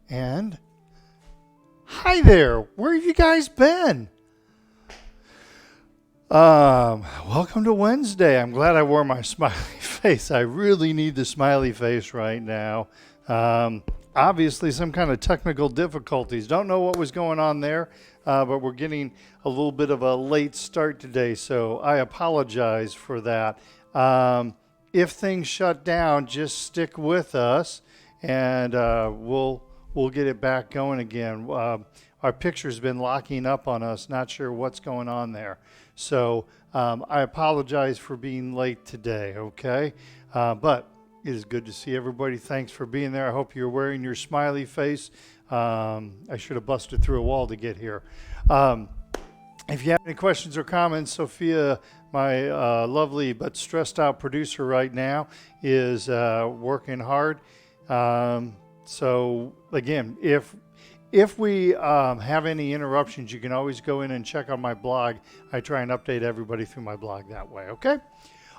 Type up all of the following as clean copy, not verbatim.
And hi there. Where have you guys been? Welcome to Wednesday. I'm glad I wore my smiley face. I really need the smiley face right now. Obviously, some kind of technical difficulties. Don't know what was going on there, but we're getting a little bit of a late start today, so I apologize for that. If things shut down, just stick with us, and we'll get it back going again. Our picture's been locking up on us. Not sure what's going on there. So I apologize for being late today, okay? But it is good to see everybody. Thanks for being there. I hope you're wearing your smiley face. I should have busted through a wall to get here. If you have any questions or comments, Sophia, my lovely but stressed out producer right now, is working hard. So again, if we have any interruptions, you can always go in and check on my blog. I try and update everybody through my blog that way, okay?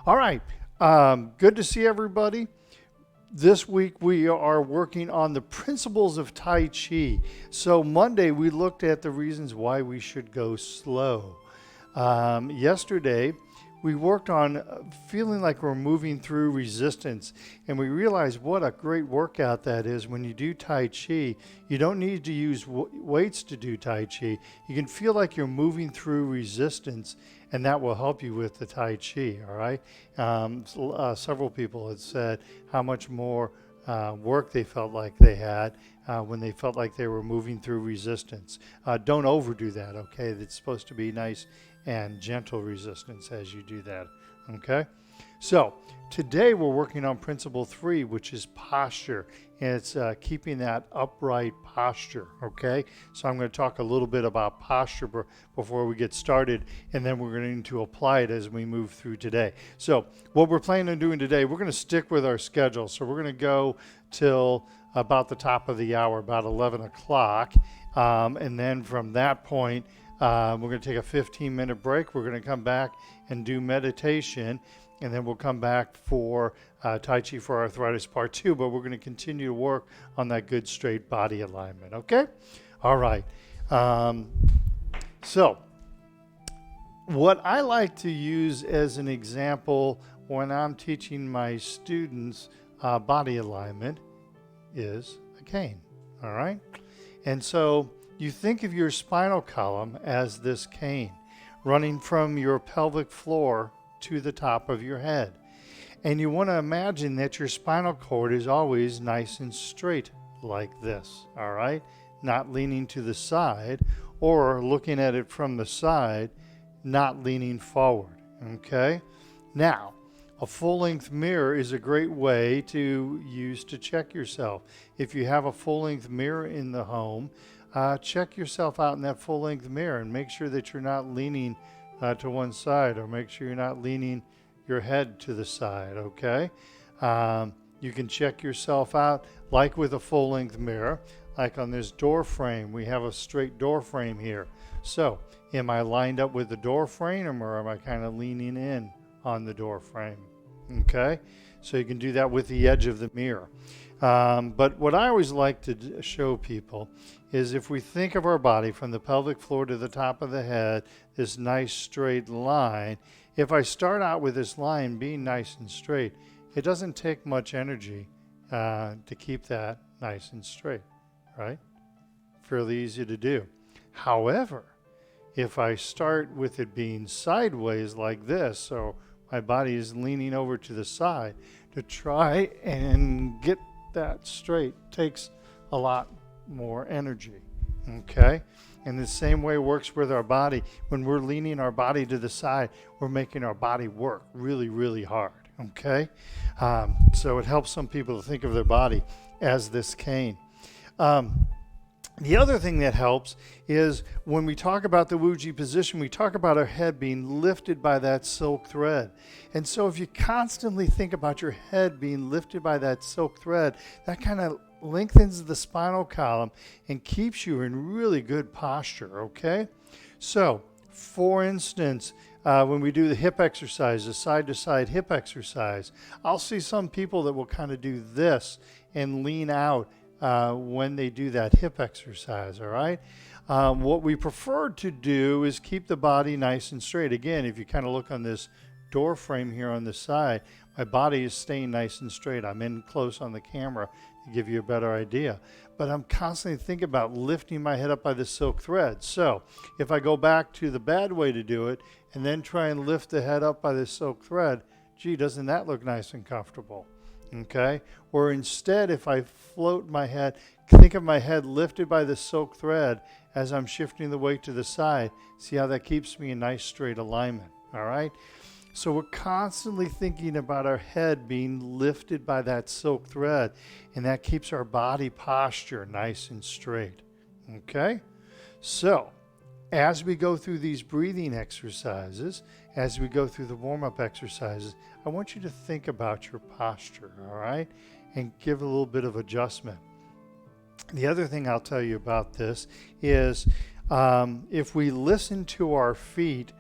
All right. Good to see everybody. This week we are working on the principles of Tai Chi. So Monday we looked at the reasons why we should go slow. Yesterday we worked on feeling like we're moving through resistance, and we realized what a great workout that is. When you do Tai Chi, you don't need to use weights to do Tai Chi. You can feel like you're moving through resistance, and that will help you with the Tai Chi, all right? Several people had said how much more work they felt like they had when they felt like they were moving through resistance. Don't overdo that, okay? It's supposed to be nice and gentle resistance as you do that, okay? So today we're working on principle 3, which is posture, and it's keeping that upright posture, okay? So I'm going to talk a little bit about posture before we get started, and then we're going to apply it as we move through today. So what we're planning on doing today, we're going to stick with our schedule. So we're going to go till about the top of the hour, about 11 o'clock, and then from that point, we're going to take a 15-minute break. We're going to come back and do meditation, and then we'll come back for Tai Chi for Arthritis Part 2, but we're going to continue to work on that good straight body alignment, okay? All right. So what I like to use as an example when I'm teaching my students body alignment is a cane, all right? And so you think of your spinal column as this cane running from your pelvic floor to the top of your head. And you want to imagine that your spinal cord is always nice and straight like this, all right? Not leaning to the side or looking at it from the side, not leaning forward, okay? Now, a full-length mirror is a great way to use to check yourself. If you have a full-length mirror in the home, check yourself out in that full-length mirror and make sure that you're not leaning to one side, or make sure you're not leaning your head to the side, okay? You can check yourself out like with a full-length mirror, like on this door frame. We have a straight door frame here. So am I lined up with the door frame, or am I kind of leaning in on the door frame, okay? So you can do that with the edge of the mirror. But what I always like to show people is if we think of our body from the pelvic floor to the top of the head, this nice straight line, if I start out with this line being nice and straight, it doesn't take much energy to keep that nice and straight, right? Fairly easy to do. However, if I start with it being sideways like this, so my body is leaning over to the side, to try and get that straight takes a lot more energy, okay? And the same way works with our body. When we're leaning our body to the side, we're making our body work really, really hard, okay? So it helps some people to think of their body as this cane. The other thing that helps is when we talk about the Wuji position, we talk about our head being lifted by that silk thread. And so if you constantly think about your head being lifted by that silk thread, that kind of lengthens the spinal column and keeps you in really good posture, okay? So, for instance, when we do the hip exercise, the side-to-side hip exercise, I'll see some people that will kind of do this and lean out when they do that hip exercise, all right? What we prefer to do is keep the body nice and straight. Again, if you kind of look on this door frame here on the side, my body is staying nice and straight. I'm in close on the camera to give you a better idea. But I'm constantly thinking about lifting my head up by the silk thread. So if I go back to the bad way to do it and then try and lift the head up by the silk thread, gee, doesn't that look nice and comfortable? Okay? Or instead, if I float my head, think of my head lifted by the silk thread as I'm shifting the weight to the side. See how that keeps me in nice straight alignment, all right? So we're constantly thinking about our head being lifted by that silk thread, and that keeps our body posture nice and straight, okay? So as we go through these breathing exercises, as we go through the warm-up exercises, I want you to think about your posture, all right? And give a little bit of adjustment. The other thing I'll tell you about this is if we listen to our feet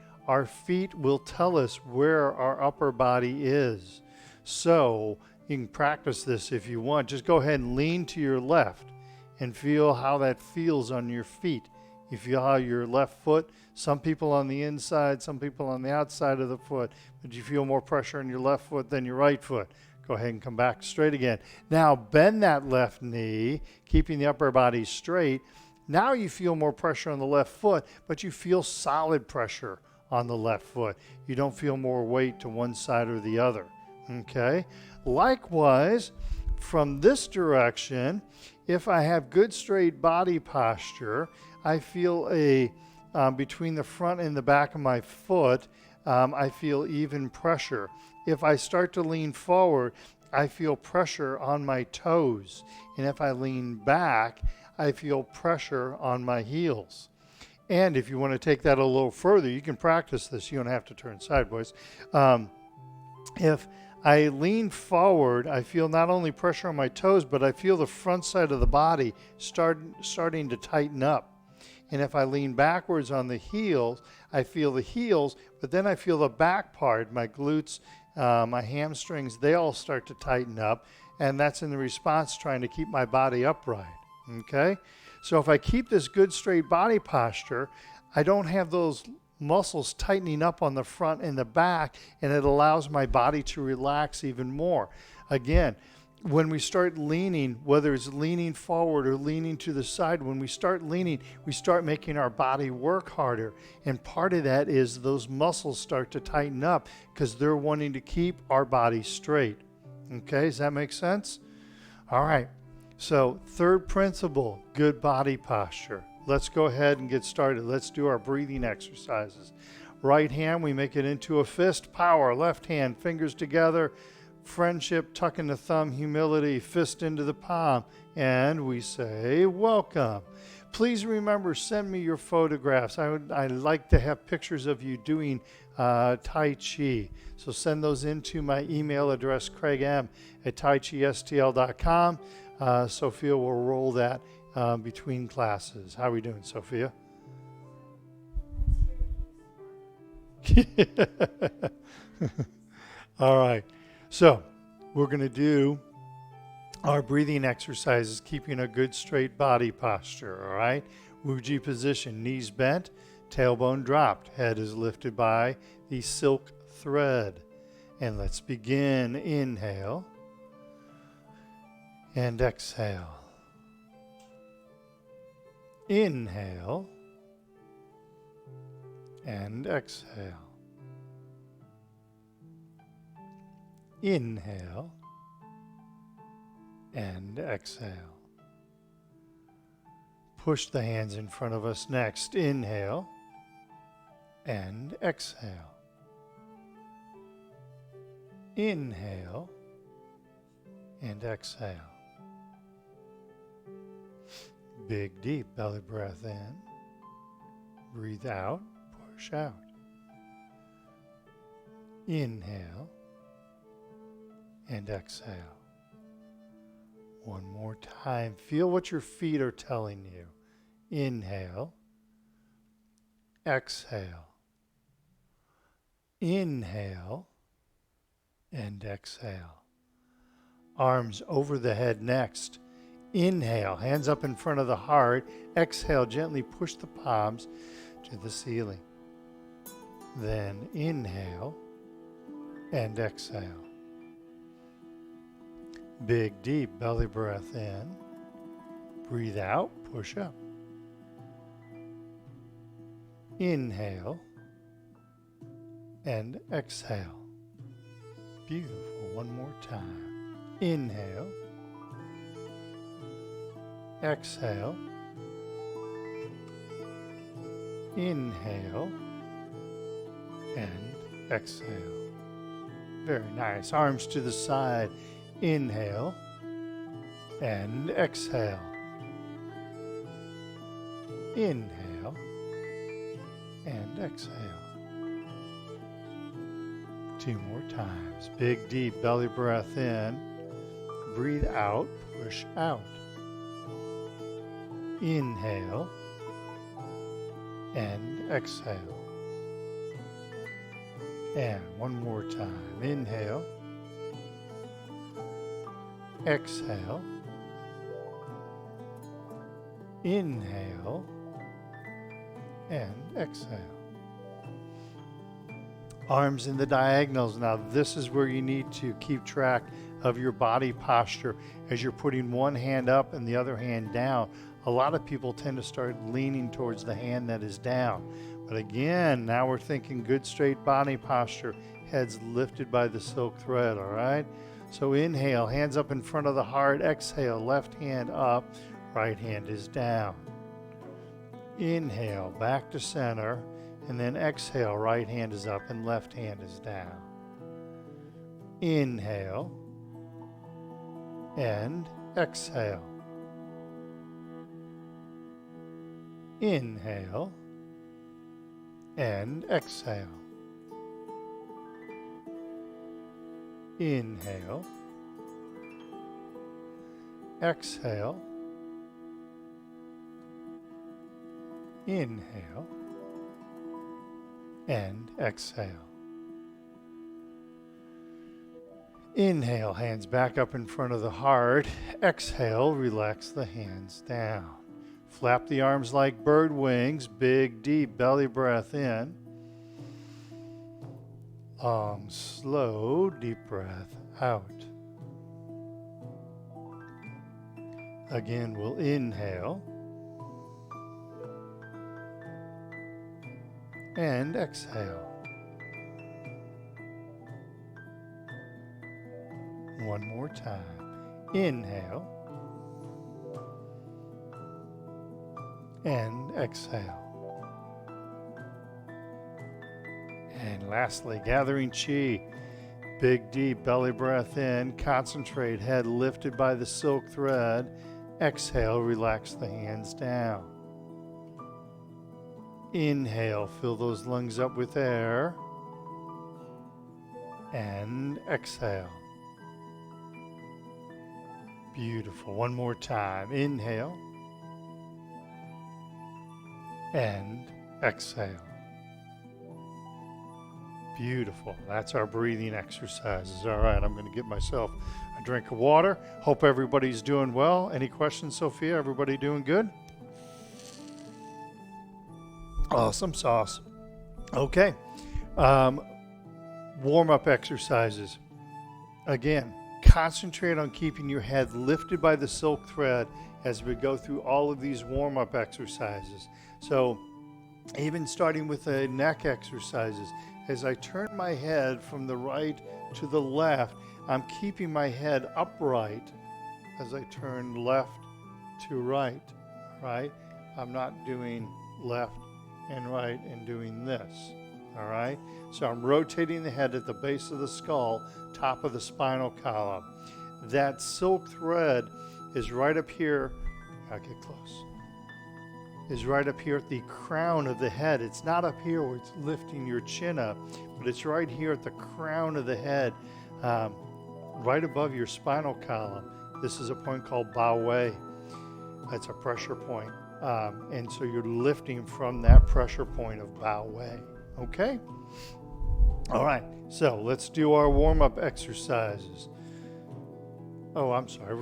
will tell us where our upper body is. So you can practice this if you want. Just go ahead and lean to your left and feel how that feels on your feet. You feel how your left foot, some people on the inside, some people on the outside of the foot, but you feel more pressure on your left foot than your right foot. Go ahead and come back straight again. Now bend that left knee, keeping the upper body straight. Now you feel more pressure on the left foot, but you feel solid pressure on the left foot. You don't feel more weight to one side or the other, okay? Likewise, from this direction, if I have good straight body posture, I feel between the front and the back of my foot, I feel even pressure. If I start to lean forward, I feel pressure on my toes. And if I lean back, I feel pressure on my heels. And if you want to take that a little further, you can practice this. You don't have to turn sideways. If I lean forward, I feel not only pressure on my toes, but I feel the front side of the body starting to tighten up. And if I lean backwards on the heels, I feel the heels, but then I feel the back part, my glutes, my hamstrings, they all start to tighten up. And that's in the response trying to keep my body upright. Okay? So if I keep this good straight body posture, I don't have those muscles tightening up on the front and the back, and it allows my body to relax even more. Again, when we start leaning, whether it's leaning forward or leaning to the side, when we start leaning, we start making our body work harder. And part of that is those muscles start to tighten up because they're wanting to keep our body straight. Okay, does that make sense? All right. So third principle, good body posture. Let's go ahead and get started. Let's do our breathing exercises. Right hand, we make it into a fist, power. Left hand, fingers together, friendship, tucking the thumb, humility, fist into the palm. And we say, welcome. Please remember, send me your photographs. I'd like to have pictures of you doing Tai Chi. So send those into my email address, craigm@taichistl.com. Sophia will roll that between classes. How are we doing, Sophia? All right. So we're going to do our breathing exercises, keeping a good straight body posture. All right. Wuji position, knees bent, tailbone dropped, head is lifted by the silk thread. And let's begin. Inhale and exhale. Inhale and exhale. Inhale and exhale. Push the hands in front of us next. Inhale and exhale. Inhale and exhale. Big, deep belly breath in. Breathe out, push out. Inhale and exhale. One more time. Feel what your feet are telling you. Inhale. Exhale. Inhale and exhale. Arms over the head next. Inhale, hands up in front of the heart. Exhale, gently push the palms to the ceiling. Then inhale and exhale. Big, deep belly breath in. Breathe out, push up. Inhale and exhale. Beautiful. One more time. Inhale. Exhale. Inhale and exhale. Very nice. Arms to the side. Inhale and exhale. Inhale and exhale. Two more times. Big, deep belly breath in. Breathe out, push out. Inhale and exhale. And one more time. Inhale. Exhale. Inhale and exhale. Arms in the diagonals. Now this is where you need to keep track of your body posture as you're putting one hand up and the other hand down. A lot of people tend to start leaning towards the hand that is down. But again, now we're thinking good straight body posture, heads lifted by the silk thread, all right? So inhale, hands up in front of the heart. Exhale, left hand up, right hand is down. Inhale, back to center, and then exhale, right hand is up and left hand is down. Inhale and exhale. Inhale and exhale. Inhale. Exhale. Inhale and exhale. Inhale, hands back up in front of the heart. Exhale, relax the hands down. Flap the arms like bird wings. Big, deep belly breath in. Long, slow, deep breath out. Again, we'll inhale and exhale. One more time. Inhale and exhale. And lastly, gathering chi. Big, deep belly breath in. Concentrate, head lifted by the silk thread. Exhale, relax the hands down. Inhale, fill those lungs up with air. And exhale. Beautiful. One more time. Inhale. And exhale. Beautiful. That's our breathing exercises. All right, I'm going to get myself a drink of water. Hope everybody's doing well. Any questions, Sophia? Everybody doing good? Awesome sauce. Okay. Warm-up exercises. Again, concentrate on keeping your head lifted by the silk thread as we go through all of these warm-up exercises. So even starting with the neck exercises, as I turn my head from the right to the left, I'm keeping my head upright as I turn left to right, right? I'm not doing left and right and doing this, all right? So I'm rotating the head at the base of the skull, top of the spinal column. That silk thread is right up here. I'll get close. Is right up here at the crown of the head. It's not up here where it's lifting your chin up, but it's right here at the crown of the head, right above your spinal column. This is a point called Bao Wei. That's a pressure point. And so you're lifting from that pressure point of Bao Wei. Okay? All right, so let's do our warm-up exercises. Oh, I'm sorry.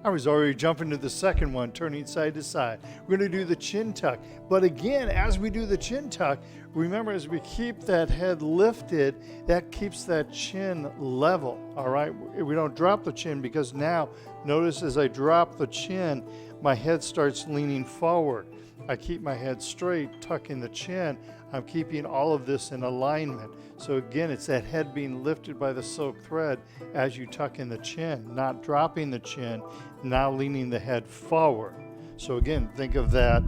I was already jumping to the second one, turning side to side. We're going to do the chin tuck. But again, as we do the chin tuck, remember as we keep that head lifted, that keeps that chin level, all right? We don't drop the chin because now, notice as I drop the chin, my head starts leaning forward. I keep my head straight, tucking the chin. I'm keeping all of this in alignment. So again, it's that head being lifted by the silk thread as you tuck in the chin, not dropping the chin, now leaning the head forward. So again, think of that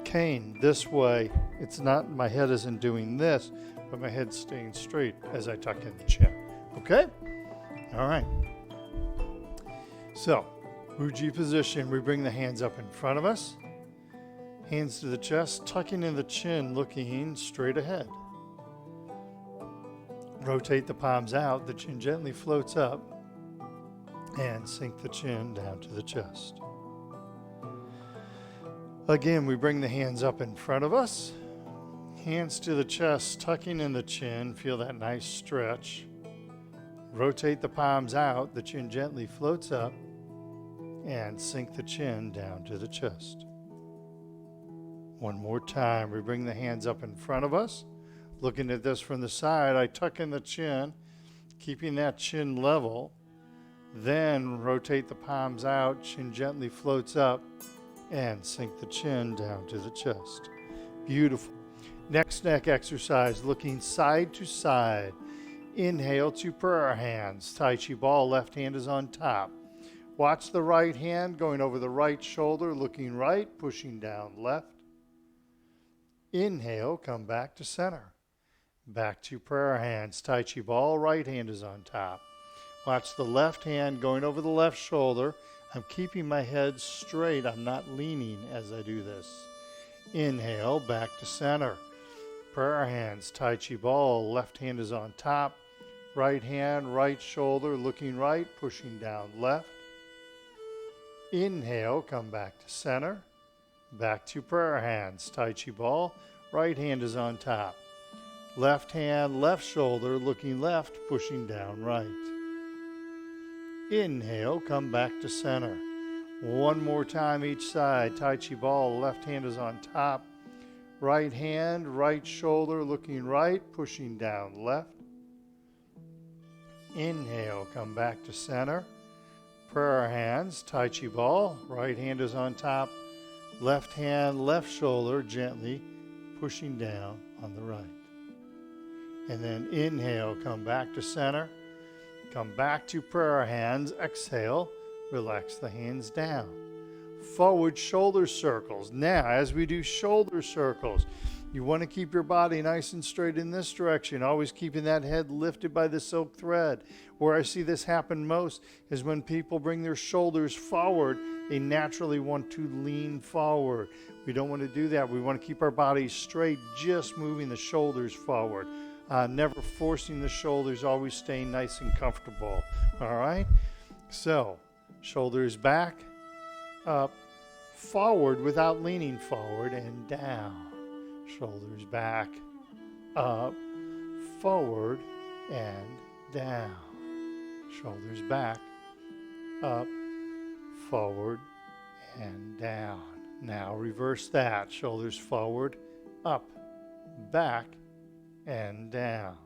cane this way. It's not, my head isn't doing this, but my head's staying straight as I tuck in the chin. Okay? All right. So, Uji position, we bring the hands up in front of us. Hands to the chest, tucking in the chin, looking straight ahead. Rotate the palms out, the chin gently floats up, and sink the chin down to the chest. Again, we bring the hands up in front of us. Hands to the chest, tucking in the chin, feel that nice stretch. Rotate the palms out, the chin gently floats up, and sink the chin down to the chest. One more time, we bring the hands up in front of us. Looking at this from the side, I tuck in the chin, keeping that chin level. Then rotate the palms out, chin gently floats up, and sink the chin down to the chest. Beautiful. Next neck exercise, looking side to side. Inhale to prayer hands. Tai Chi ball, left hand is on top. Watch the right hand going over the right shoulder, looking right, pushing down left. Inhale, come back to center. Back to prayer hands. Tai Chi ball, right hand is on top. Watch the left hand going over the left shoulder. I'm keeping my head straight. I'm not leaning as I do this. Inhale, back to center. Prayer hands. Tai Chi ball, left hand is on top. Right hand, right shoulder, looking right, pushing down left. Inhale, come back to center. Back to prayer hands. Tai Chi ball, right hand is on top. Left hand, left shoulder, looking left, pushing down right. Inhale, come back to center. One more time each side. Tai Chi ball, left hand is on top. Right hand, right shoulder, looking right, pushing down left. Inhale, come back to center. Prayer hands, Tai Chi ball, right hand is on top. Left hand, left shoulder, gently pushing down on the right. And then inhale, come back to center. Come back to prayer hands. Exhale, relax the hands down. Forward shoulder circles. Now, as we do shoulder circles, you want to keep your body nice and straight in this direction, always keeping that head lifted by the silk thread. Where I see this happen most is when people bring their shoulders forward, they naturally want to lean forward. We don't want to do that. We want to keep our body straight, just moving the shoulders forward. Never forcing the shoulders, always staying nice and comfortable. All right? So, shoulders back, up, forward without leaning forward, and down. Shoulders back, up, forward, and down. Shoulders back, up, forward, and down. Now reverse that. Shoulders forward, up, back, and down.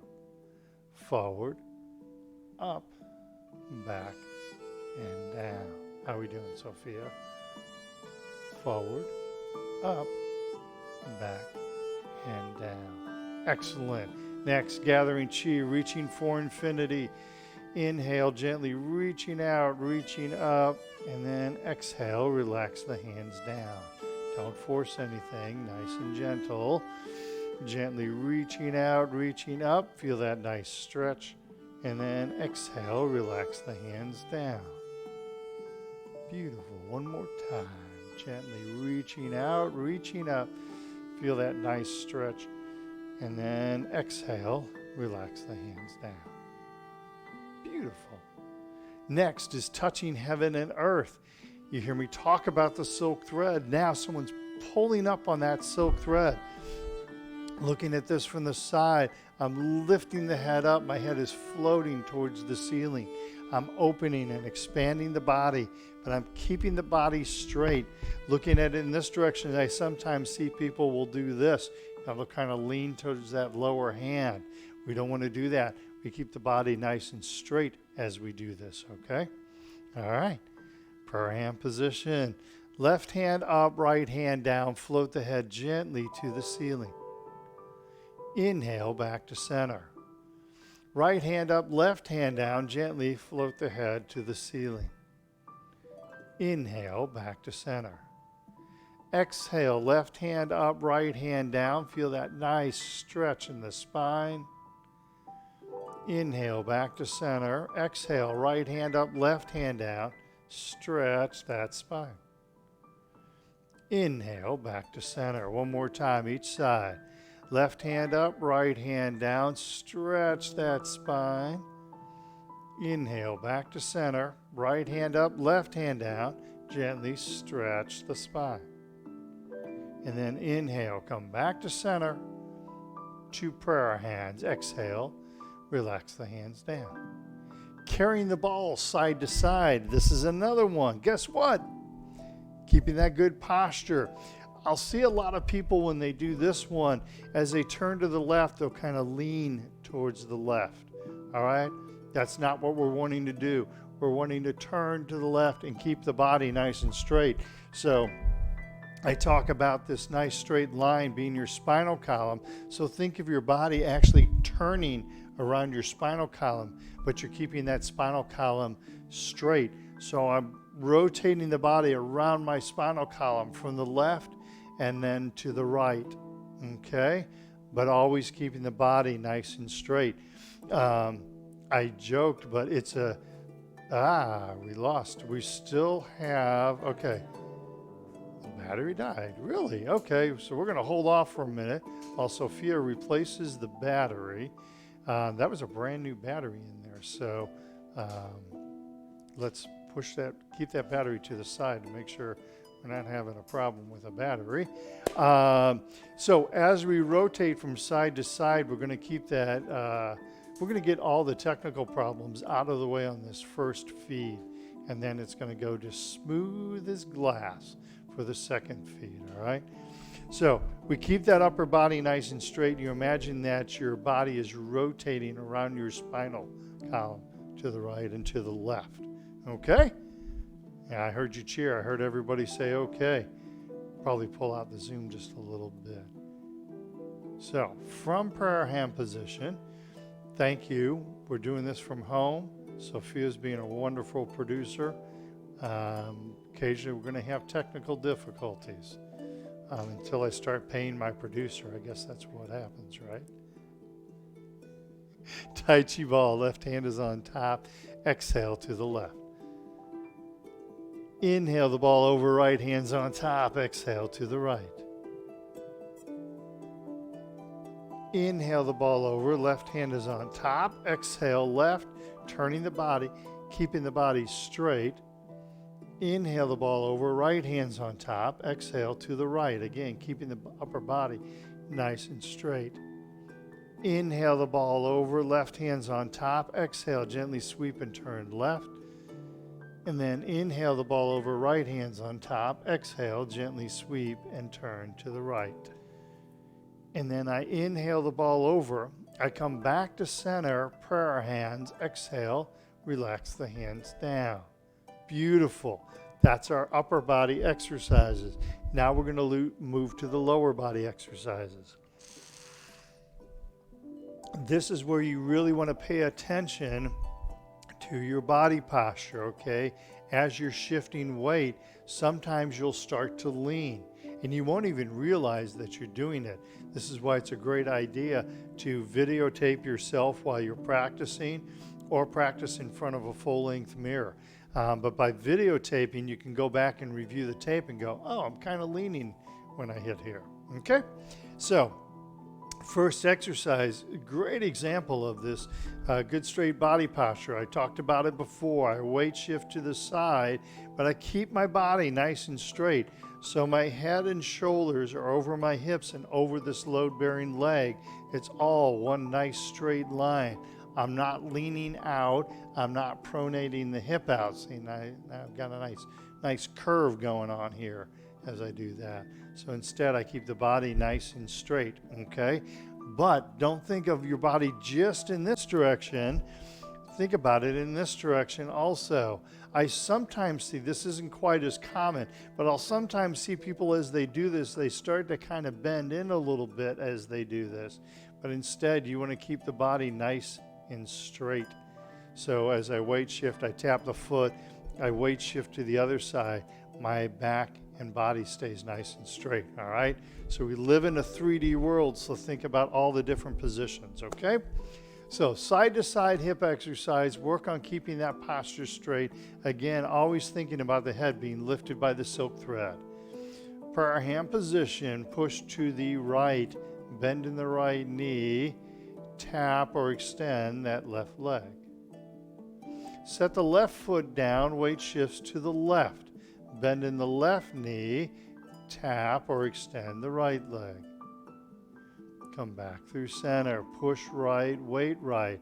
Forward, up, back, and down. How are we doing, Sophia? Forward, up, back, and down. Excellent. Next, gathering chi, reaching for infinity. Inhale, gently reaching out, reaching up, and then exhale, relax the hands down. Don't force anything, nice and gentle. Gently reaching out, reaching up, feel that nice stretch, and then exhale, relax the hands down. Beautiful. One more time. Gently reaching out, reaching up, feel that nice stretch, and then exhale, relax the hands down. Beautiful. Next is touching heaven and earth. You hear me talk about the silk thread. Now someone's pulling up on that silk thread. Looking at this from the side, I'm lifting the head up. My head is floating towards the ceiling. I'm opening and expanding the body, but I'm keeping the body straight. Looking at it in this direction, I sometimes see people will do this. They'll kind of lean towards that lower hand. We don't want to do that. We keep the body nice and straight as we do this, okay? All right. Prayer hand position. Left hand up, right hand down. Float the head gently to the ceiling. Inhale back to center. Right hand up, left hand down. Gently float the head to the ceiling. Inhale back to center. Exhale, left hand up, right hand down. Feel that nice stretch in the spine. Inhale back to center. Exhale, right hand up, left hand down. Stretch that spine. Inhale back to center. One more time each side. Left hand up, right hand down. Stretch that spine. Inhale back to center. Right hand up, left hand down. Gently stretch the spine. And then inhale, come back to center. 2 prayer hands. Exhale, relax the hands down. Carrying the ball side to side. This is another one. Guess what? Keeping that good posture. I'll see a lot of people when they do this one, as they turn to the left, they'll kind of lean towards the left. All right? That's not what we're wanting to do. We're wanting to turn to the left and keep the body nice and straight. So I talk about this nice straight line being your spinal column. So think of your body actually turning around your spinal column, but you're keeping that spinal column straight. So I'm rotating the body around my spinal column from the left and then to the right, okay? But always keeping the body nice and straight. I joked, but it's we lost. We still have, okay. The battery died, really? Okay, so we're gonna hold off for a minute while Sophia replaces the battery. That was a brand new battery in there, so let's keep that battery to the side to make sure we're not having a problem with a battery. So as we rotate from side to side, we're going to keep that, we're going to get all the technical problems out of the way on this first feed, and then it's going to go just smooth as glass for the second feed, all right? So we keep that upper body nice and straight. You imagine that your body is rotating around your spinal column to the right and to the left. Okay? Yeah, I heard you cheer. I heard everybody say okay. Probably pull out the Zoom just a little bit. So from prayer hand position, thank you. We're doing this from home. Sophia's being a wonderful producer. Occasionally we're going to have technical difficulties until I start paying my producer. I guess that's what happens, right? Tai Chi ball, left hand is on top. Exhale to the left. Inhale the ball over, right hand's on top. Exhale to the right. Inhale the ball over, left hand is on top. Exhale left, turning the body, keeping the body straight. Inhale the ball over, right hand's on top. Exhale to the right. Again, keeping the upper body nice and straight. Inhale the ball over, left hand's on top. Exhale, gently sweep and turn left. And then inhale the ball over, right hand's on top. Exhale, gently sweep and turn to the right. And then I inhale the ball over. I come back to center, prayer hands. Exhale, relax the hands down. Beautiful. That's our upper body exercises. Now we're going to move to the lower body exercises. This is where you really want to pay attention to your body posture, okay? As you're shifting weight, sometimes you'll start to lean and you won't even realize that you're doing it. This is why it's a great idea to videotape yourself while you're practicing or practice in front of a full-length mirror. But by videotaping, you can go back and review the tape and go, oh, I'm kind of leaning when I hit here, okay? So, first exercise, great example of this, good straight body posture. I talked about it before. I weight shift to the side, but I keep my body nice and straight. So my head and shoulders are over my hips and over this load-bearing leg. It's all one nice straight line. I'm not leaning out. I'm not pronating the hip out. See, now I've got a nice curve going on here as I do that. So instead, I keep the body nice and straight, okay? But don't think of your body just in this direction. Think about it in this direction also. I sometimes see, this isn't quite as common, but I'll sometimes see people as they do this, they start to kind of bend in a little bit as they do this. But instead, you want to keep the body nice and straight. So as I weight shift, I tap the foot, I weight shift to the other side, my back and body stays nice and straight, all right? So we live in a 3D world, so think about all the different positions, okay? So side to side hip exercise, work on keeping that posture straight. Again, always thinking about the head being lifted by the silk thread. Prayer hand position, push to the right, bend in the right knee, tap or extend that left leg. Set the left foot down, weight shifts to the left. Bend in the left knee, tap or extend the right leg. Come back through center, push right, weight right.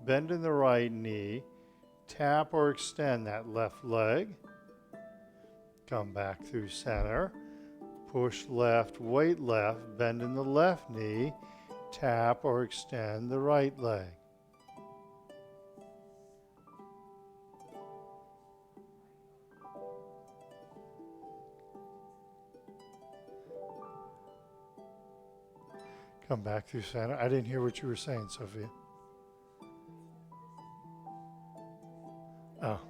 Bend in the right knee, tap or extend that left leg. Come back through center, push left, weight left. Bend in the left knee, tap or extend the right leg. Come back through center. I didn't hear what you were saying, Sophia. Oh.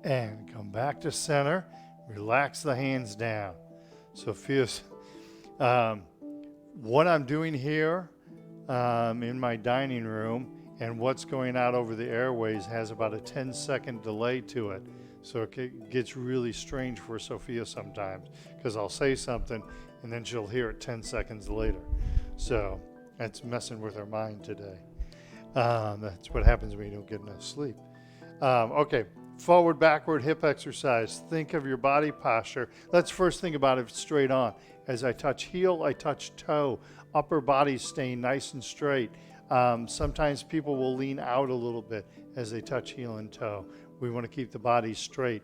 And come back to center. Relax the hands down. Sophia's, what I'm doing here in my dining room and what's going out over the airways has about a 10-second delay to it. So it gets really strange for Sophia sometimes because I'll say something and then she'll hear it 10 seconds later. So that's messing with her mind today. That's what happens when you don't get enough sleep. Okay, forward, backward hip exercise. Think of your body posture. Let's first think about it straight on. As I touch heel, I touch toe. Upper body staying nice and straight. Sometimes people will lean out a little bit as they touch heel and toe. We want to keep the body straight.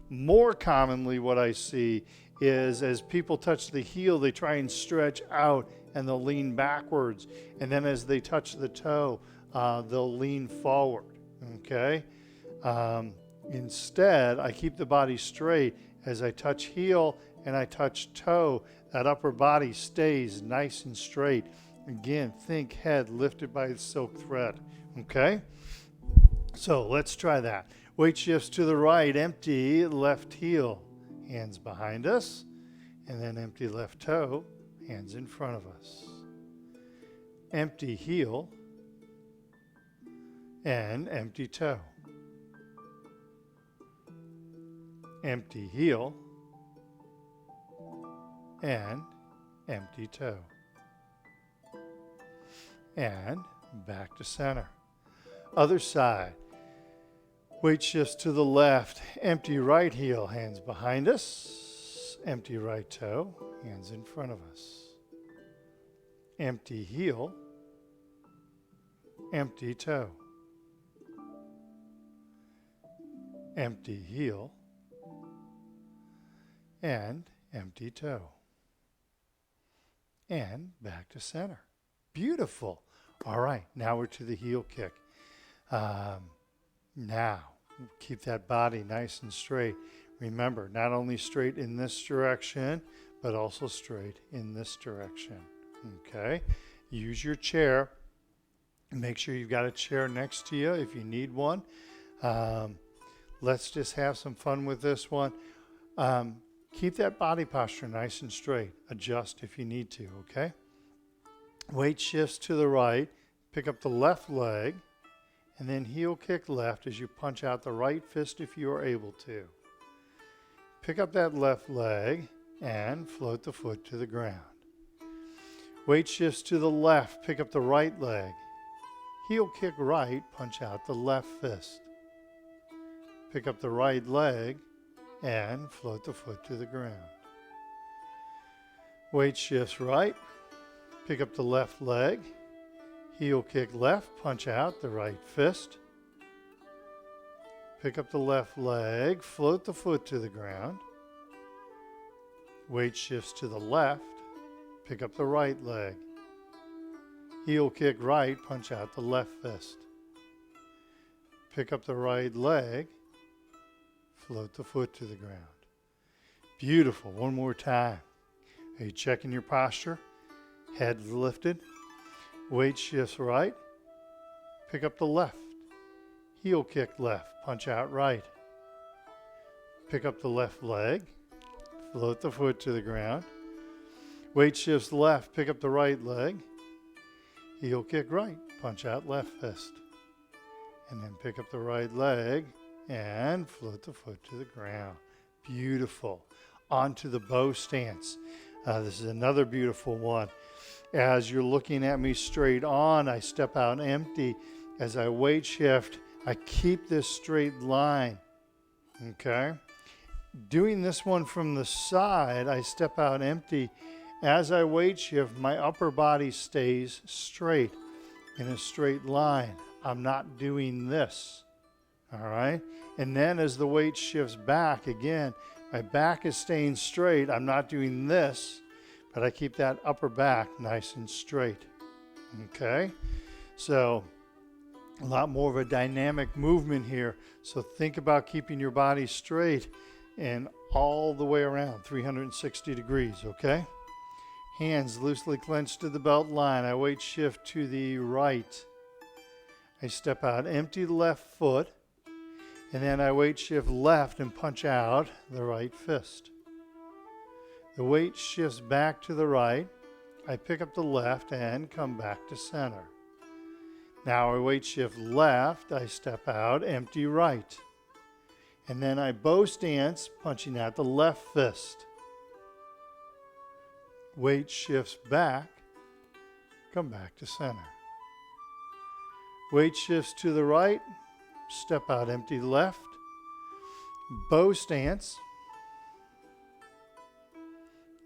More commonly, what I see is as people touch the heel, they try and stretch out and they'll lean backwards. And then as they touch the toe, they'll lean forward, okay? Instead, I keep the body straight. As I touch heel and I touch toe, that upper body stays nice and straight. Again, think head lifted by the silk thread, okay? So let's try that. Weight shifts to the right, empty left heel, hands behind us, and then empty left toe, hands in front of us. Empty heel and empty toe. Empty heel and empty toe. And back to center. Other side. Weight shifts to the left, empty right heel, hands behind us, empty right toe, hands in front of us. Empty heel, empty toe. Empty heel, and empty toe. And back to center. Beautiful. All right, now we're to the heel kick. Now, keep that body nice and straight. Remember, not only straight in this direction, but also straight in this direction. Okay? Use your chair. Make sure you've got a chair next to you if you need one. Let's just have some fun with this one. Keep that body posture nice and straight. Adjust if you need to, okay? Weight shifts to the right. Pick up the left leg. And then heel kick left as you punch out the right fist if you are able to. Pick up that left leg and float the foot to the ground. Weight shifts to the left, pick up the right leg. Heel kick right, punch out the left fist. Pick up the right leg and float the foot to the ground. Weight shifts right, Pick up the left leg. Heel kick left, punch out the right fist. Pick up the left leg, float the foot to the ground. Weight shifts to the left. Pick up the right leg. Heel kick right, punch out the left fist. Pick up the right leg, float the foot to the ground. Beautiful. One more time. Are you checking your posture? Head lifted. Weight shifts right. Pick up the left. Heel kick left, punch out right. Pick up the left leg, float the foot to the ground. Weight shifts left, pick up the right leg. Heel kick right, punch out left fist. And then pick up the right leg and float the foot to the ground. Beautiful. Onto the bow stance. This is another beautiful one. As you're looking at me straight on, I step out empty. As I weight shift, I keep this straight line. Okay? Doing this one from the side, I step out empty. As I weight shift, my upper body stays straight in a straight line. I'm not doing this. All right? And then as the weight shifts back, again, my back is staying straight. I'm not doing this, but I keep that upper back nice and straight. Okay? So a lot more of a dynamic movement here. So think about keeping your body straight and all the way around, 360 degrees, okay? Hands loosely clenched to the belt line. I weight shift to the right. I step out, empty the left foot, and then I weight shift left and punch out the right fist. The weight shifts back to the right. I pick up the left and come back to center. Now I weight shift left, I step out, empty right. And then I bow stance, punching out the left fist. Weight shifts back, come back to center. Weight shifts to the right, step out, empty left. Bow stance.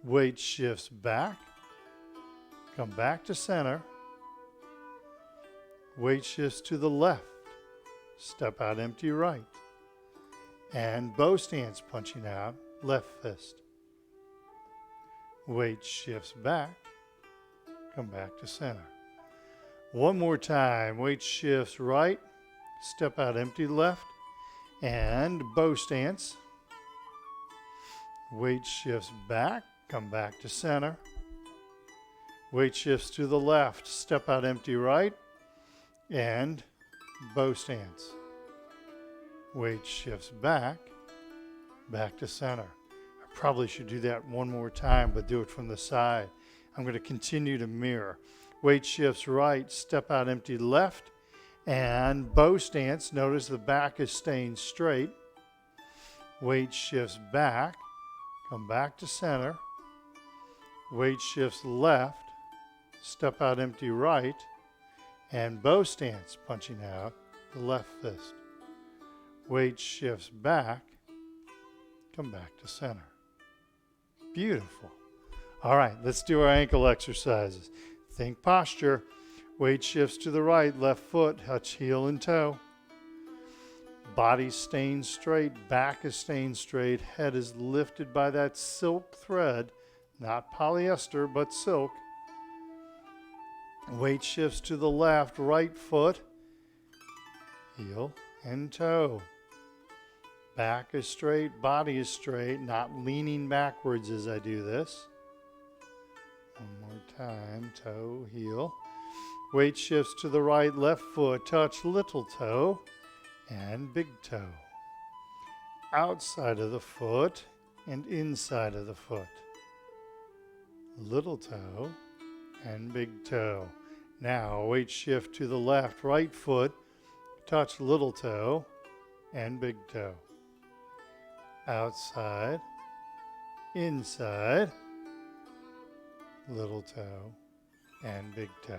Weight shifts back, come back to center. Weight shifts to the left, step out, empty right. And bow stance, punching out, left fist. Weight shifts back, come back to center. One more time, weight shifts right, step out, empty left, and bow stance. Weight shifts back, come back to center. Weight shifts to the left, step out, empty right, and bow stance. Weight shifts back, back to center. I probably should do that one more time, but do it from the side. I'm going to continue to mirror. Weight shifts right, step out, empty left, and bow stance. Notice the back is staying straight. Weight shifts back, come back to center. Weight shifts left, step out, empty right, and bow stance, punching out the left fist. Weight shifts back, come back to center. Beautiful. All right, let's do our ankle exercises. Think posture. Weight shifts to the right, left foot, touch heel and toe. Body staying straight, back is staying straight, head is lifted by that silk thread, not polyester, but silk. Weight shifts to the left, right foot, heel and toe. Back is straight, body is straight, not leaning backwards as I do this. One more time, toe, heel. Weight shifts to the right, left foot, touch little toe and big toe. Outside of the foot and inside of the foot. Little toe and big toe. Now weight shift to the left, right foot, touch little toe and big toe. Outside, inside, little toe and big toe.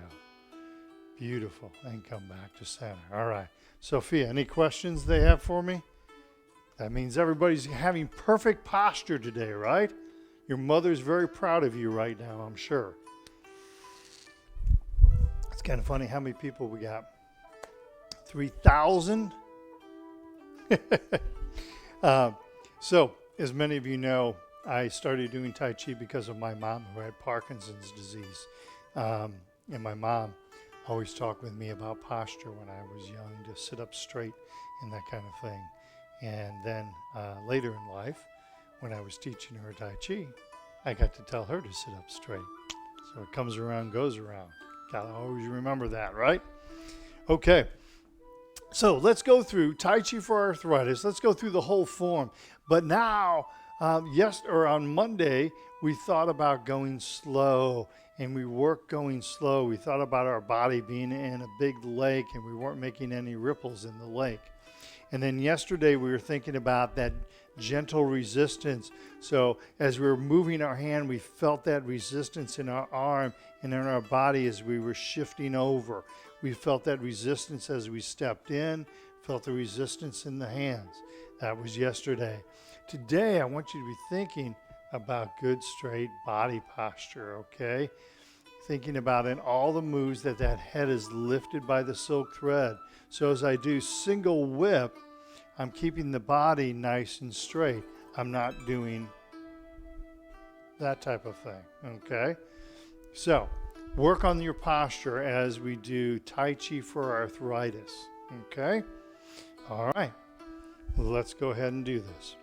Beautiful. And come back to center. All right. Sophia, any questions they have for me? That means everybody's having perfect posture today, right? Your mother's very proud of you right now, I'm sure. kind of funny how many people we got. 3,000. So, as many of you know, I started doing Tai Chi because of my mom who had Parkinson's disease. And my mom always talked with me about posture when I was young, to sit up straight and that kind of thing. And then later in life, when I was teaching her Tai Chi, I got to tell her to sit up straight. So it comes around, goes around. Gotta always remember that, right? Okay. So let's go through Tai Chi for arthritis. Let's go through the whole form. But now, on Monday, we thought about going slow, and we worked going slow. We thought about our body being in a big lake, and we weren't making any ripples in the lake. And then yesterday, we were thinking about that gentle resistance. So as we were moving our hand, we felt that resistance in our arm and in our body as we were shifting over. We felt that resistance as we stepped in, felt the resistance in the hands. That was yesterday. Today, I want you to be thinking about good, straight body posture, okay? Thinking about in all the moves that head is lifted by the silk thread. So as I do single whip, I'm keeping the body nice and straight. I'm not doing that type of thing, okay? So, work on your posture as we do Tai Chi for arthritis, okay? All right, let's go ahead and do this.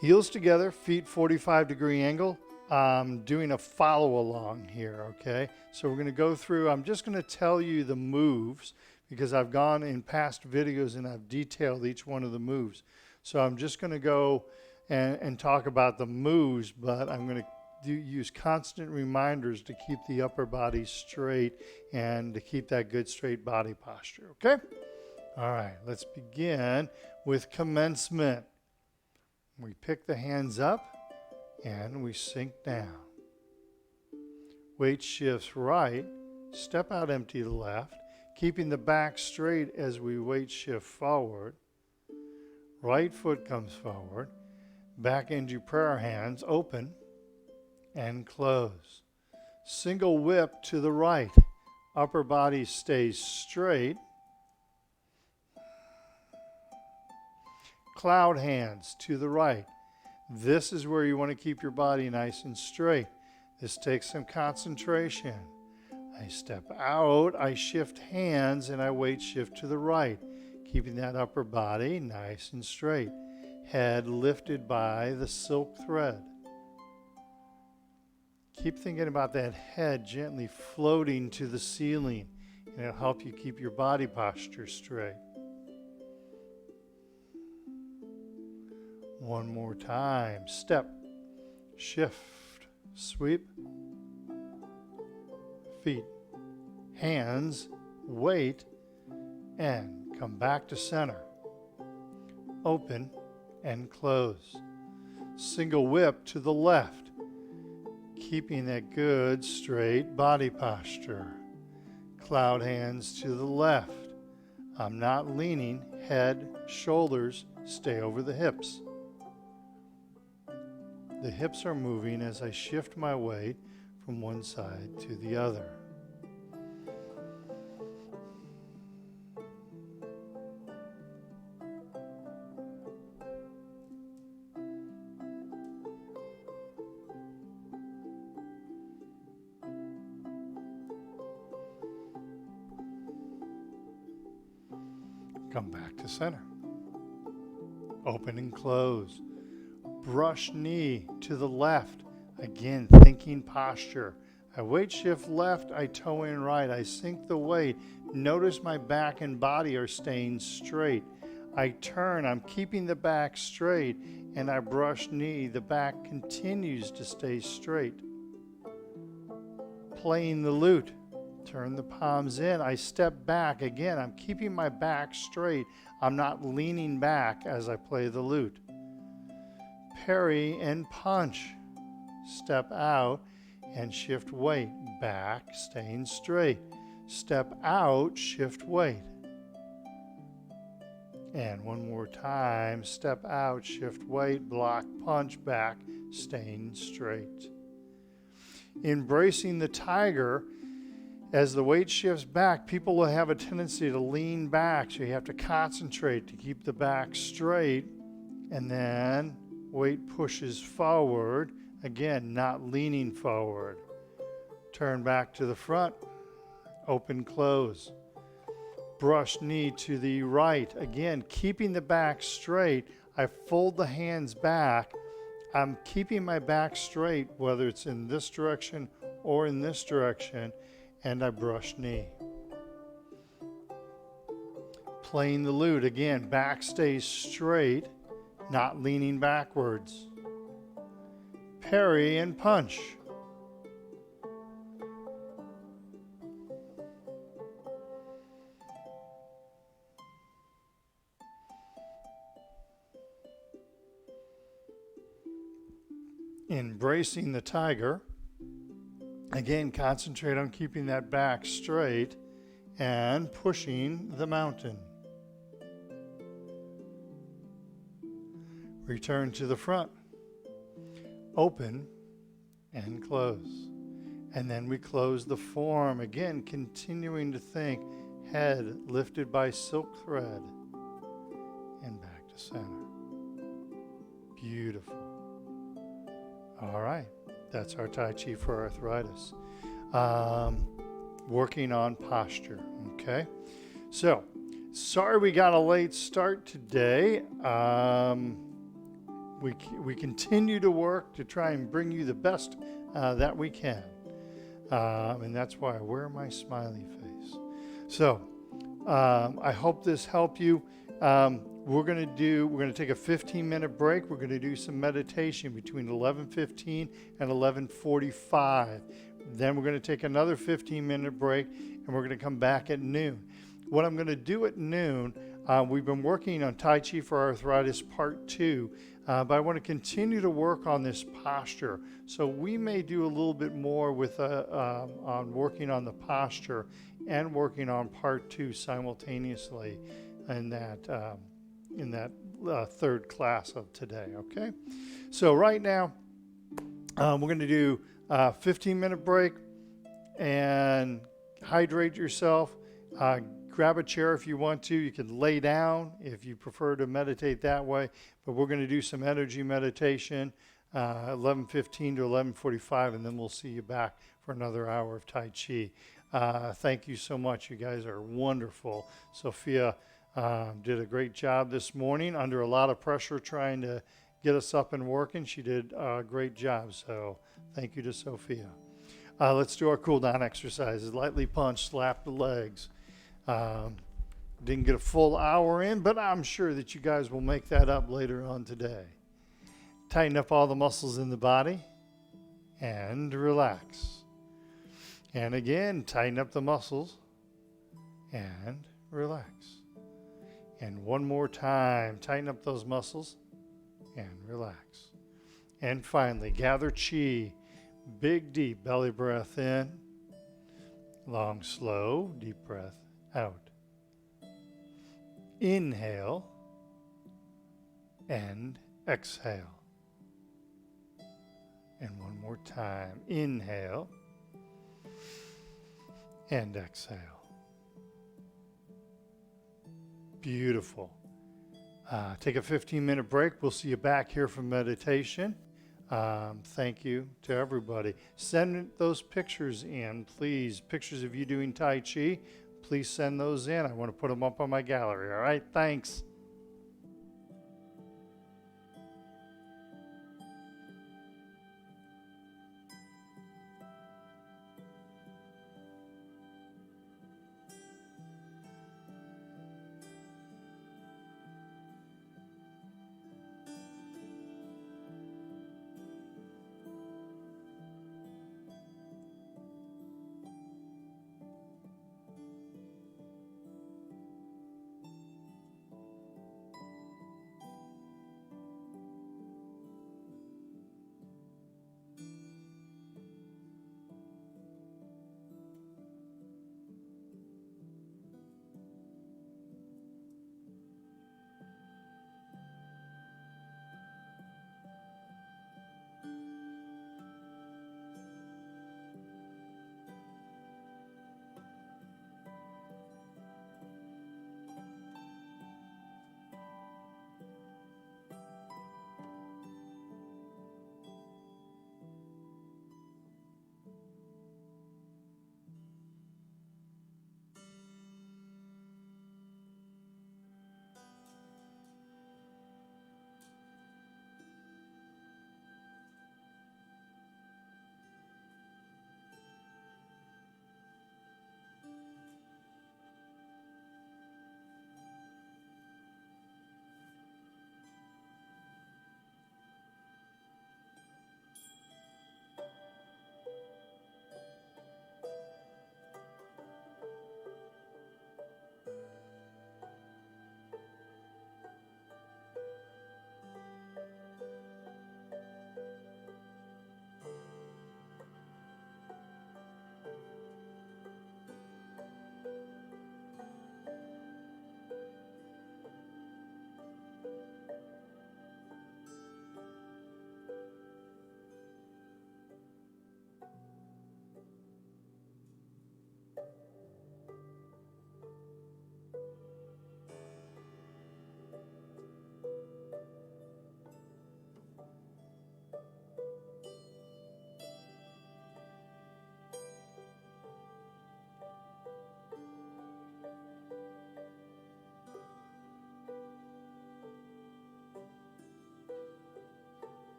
Heels together, feet 45-degree angle. I'm doing a follow along here, okay? So we're going to go through, I'm just going to tell you the moves because I've gone in past videos and I've detailed each one of the moves. So I'm just going to go and talk about the moves, but I'm going to use constant reminders to keep the upper body straight and to keep that good straight body posture, okay? All right, let's begin with commencement. We pick the hands up and we sink down. Weight shifts right, step out empty to the left, keeping the back straight as we weight shift forward. Right foot comes forward, back into prayer hands, open and close. Single whip to the right, upper body stays straight. Cloud hands to the right. This is where you want to keep your body nice and straight. This takes some concentration. I step out, I shift hands, and I weight shift to the right, keeping that upper body nice and straight. Head lifted by the silk thread. Keep thinking about that head gently floating to the ceiling, and it'll help you keep your body posture straight. One more time. Step, shift, sweep, feet, hands, weight, and come back to center. Open and close. Single whip to the left, keeping that good straight body posture. Cloud hands to the left. I'm not leaning, head, shoulders stay over the hips. The hips are moving as I shift my weight from one side to the other. Come back to center. Open and close. Brush knee to the left. Again, thinking posture. I weight shift left, I toe in right. I sink the weight. Notice my back and body are staying straight. I turn, I'm keeping the back straight, and I brush knee. The back continues to stay straight. Playing the lute. Turn the palms in. I step back. Again, I'm keeping my back straight. I'm not leaning back as I play the lute. Parry and punch. Step out and shift weight. Back, staying straight. Step out, shift weight. And one more time. Step out, shift weight, block, punch, back, staying straight. Embracing the tiger As the weight shifts back, people will have a tendency to lean back, so you have to concentrate to keep the back straight, and then weight pushes forward, again, not leaning forward. Turn back to the front, open, close. Brush knee to the right, again, keeping the back straight. I fold the hands back. I'm keeping my back straight, whether it's in this direction or in this direction, and I brush knee. Playing the lute, again, back stays straight, not leaning backwards. Parry and punch. Embracing the tiger. Again, concentrate on keeping that back straight and pushing the mountain. Return to the front. Open and close. And then we close the form. Again, continuing to think, head lifted by silk thread and back to center. Beautiful. All right. That's our Tai Chi for arthritis. Working on posture, okay? So, sorry we got a late start today. We continue to work to try and bring you the best that we can. And that's why I wear my smiley face. So, I hope this helped you. We're going to take a 15-minute break. We're going to do some meditation between 11:15 and 11:45. Then we're going to take another 15-minute break, and we're going to come back at noon. What I'm going to do at noon, we've been working on Tai Chi for Arthritis Part 2, but I want to continue to work on this posture. So we may do a little bit more with on working on the posture and working on Part 2 simultaneously in that third class of today, okay? So right now, we're going to do a 15-minute break and hydrate yourself. Grab a chair if you want to. You can lay down if you prefer to meditate that way. But we're going to do some energy meditation, 11:15 to 11:45, and then we'll see you back for another hour of Tai Chi. Thank you so much. You guys are wonderful. Sophia did a great job this morning under a lot of pressure trying to get us up and working. She did a great job, so thank you to Sophia. Let's do our cool down exercises. Lightly punch, slap the legs. Didn't get a full hour in, but I'm sure that you guys will make that up later on today. Tighten up all the muscles in the body and relax. And again, tighten up the muscles and relax. And one more time, tighten up those muscles and relax. And finally, gather chi. Big, deep belly breath in. Long, slow, deep breath out. Inhale and exhale. And one more time. Inhale and exhale. Beautiful. Take a 15-minute break. We'll see you back here for meditation. Thank you to everybody. Send those pictures in, please. Pictures of you doing Tai Chi. Please send those in. I want to put them up on my gallery. All right? Thanks.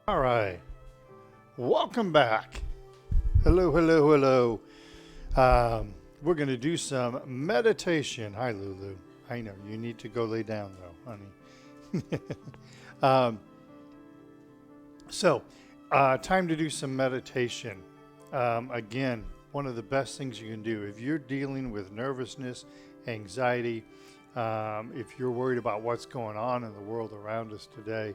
All right. Welcome back. Hello, hello, hello. We're going to do some meditation. Hi, Lulu. I know you need to go lay down, though, honey. um, time to do some meditation. Again, one of the best things you can do if you're dealing with nervousness, anxiety, if you're worried about what's going on in the world around us today,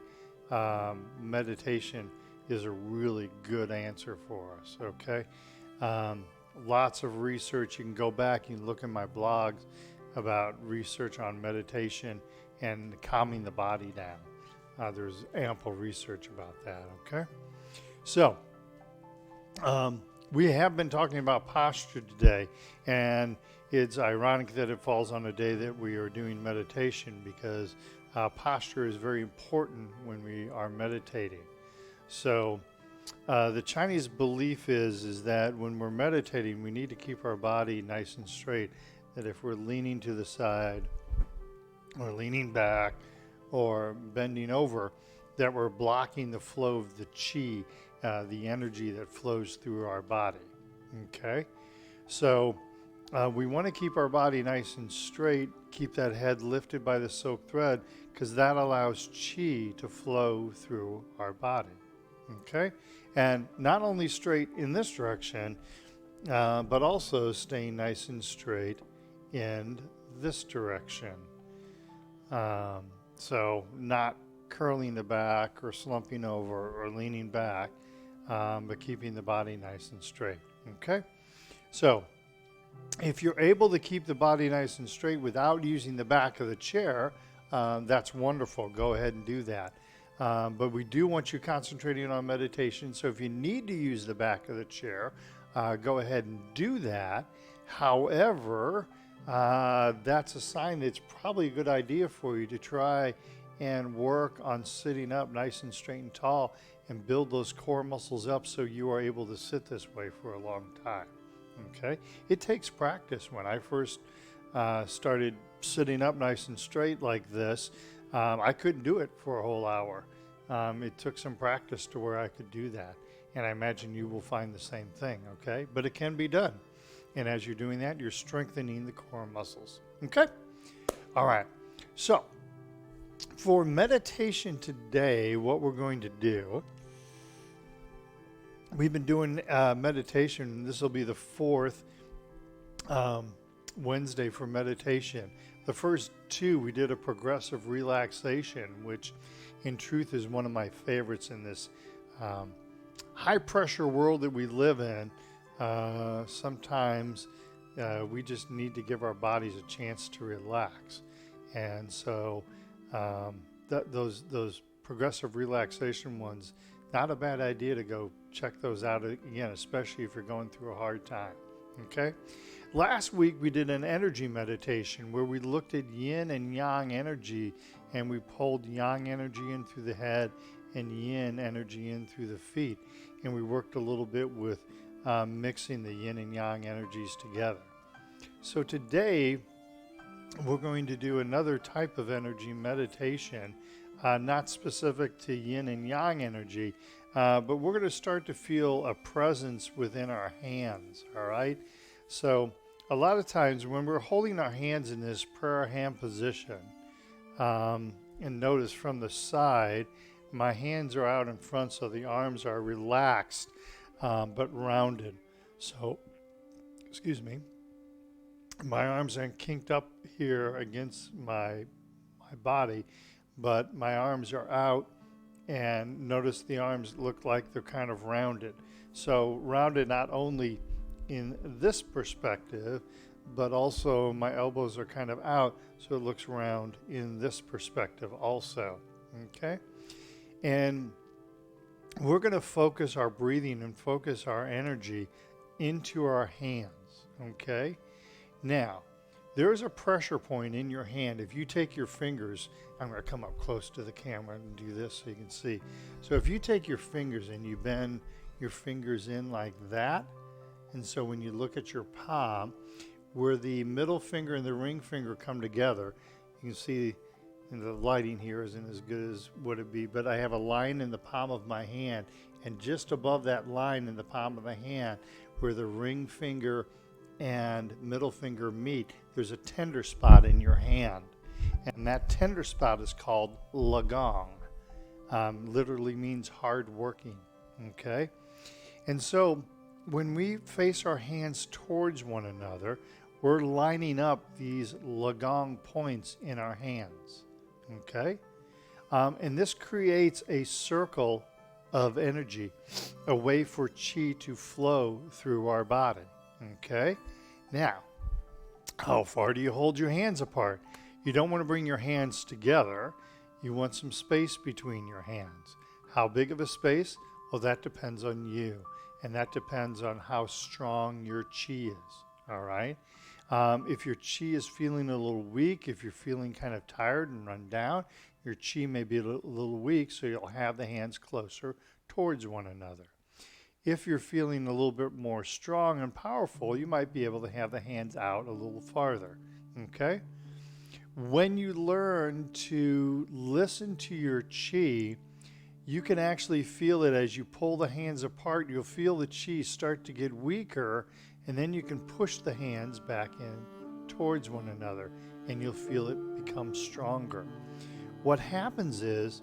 meditation is a really good answer for us, okay? Lots of research. You can go back, you can look in my blogs about research on meditation and calming the body down. There's ample research about that, okay? So, we have been talking about posture today, and it's ironic that it falls on a day that we are doing meditation because posture is very important when we are meditating. So the Chinese belief is that when we're meditating, we need to keep our body nice and straight, that if we're leaning to the side or leaning back or bending over, that we're blocking the flow of the qi, the energy that flows through our body. Okay? So we want to keep our body nice and straight, keep that head lifted by the silk thread, because that allows qi to flow through our body. Okay? And not only straight in this direction, but also staying nice and straight in this direction. So not curling the back or slumping over or leaning back, but keeping the body nice and straight. Okay? So if you're able to keep the body nice and straight without using the back of the chair, that's wonderful. Go ahead and do that. But we do want you concentrating on meditation. So if you need to use the back of the chair, go ahead and do that. However, that's a sign that it's probably a good idea for you to try and work on sitting up nice and straight and tall and build those core muscles up so you are able to sit this way for a long time. Okay? It takes practice. When I first started sitting up nice and straight like this, I couldn't do it for a whole hour. It took some practice to where I could do that. And I imagine you will find the same thing, okay? But it can be done. And as you're doing that, you're strengthening the core muscles. Okay? All right. So, for meditation today, what we're going to do, we've been doing meditation. This will be the fourth Wednesday for meditation. The first two, we did a progressive relaxation, which in truth is one of my favorites in this high pressure world that we live in. Sometimes we just need to give our bodies a chance to relax. And so those progressive relaxation ones, not a bad idea to go check those out again, especially if you're going through a hard time. Okay? Last week we did an energy meditation where we looked at yin and yang energy, and we pulled yang energy in through the head and yin energy in through the feet. And we worked a little bit with mixing the yin and yang energies together. So today we're going to do another type of energy meditation, not specific to yin and yang energy, but we're going to start to feel a presence within our hands, all right? So a lot of times when we're holding our hands in this prayer hand position, and notice from the side, my hands are out in front, so the arms are relaxed, but rounded. So, excuse me, my arms are kinked up here against my body, but my arms are out, and notice the arms look like they're kind of rounded. So rounded not only in this perspective, but also my elbows are kind of out, so it looks round in this perspective also. Okay? And we're going to focus our breathing and focus our energy into our hands. Okay? Now, there is a pressure point in your hand. If you take your fingers, I'm going to come up close to the camera and do this so you can see. So if you take your fingers and you bend your fingers in like that, and so when you look at your palm, where the middle finger and the ring finger come together, you can see and the lighting here isn't as good as would it be, but I have a line in the palm of my hand, and just above that line in the palm of the hand, where the ring finger and middle finger meet, there's a tender spot in your hand. And that tender spot is called QiGong. Literally means hard working. Okay? And so when we face our hands towards one another, we're lining up these QiGong points in our hands. Okay? And this creates a circle of energy, a way for chi to flow through our body. Okay? Now, how far do you hold your hands apart? You don't want to bring your hands together. You want some space between your hands. How big of a space? Well, that depends on you. And that depends on how strong your chi is. All right? If your chi is feeling a little weak, if you're feeling kind of tired and run down, your chi may be a little weak, so you'll have the hands closer towards one another. If you're feeling a little bit more strong and powerful, you might be able to have the hands out a little farther. Okay? When you learn to listen to your chi, you can actually feel it as you pull the hands apart. You'll feel the chi start to get weaker, and then you can push the hands back in towards one another, and you'll feel it become stronger. What happens is,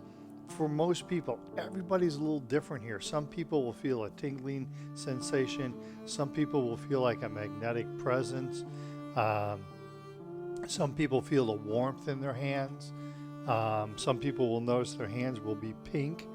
for most people, everybody's a little different here. Some people will feel a tingling sensation. Some people will feel like a magnetic presence. Some people feel the warmth in their hands. Some people will notice their hands will be pink.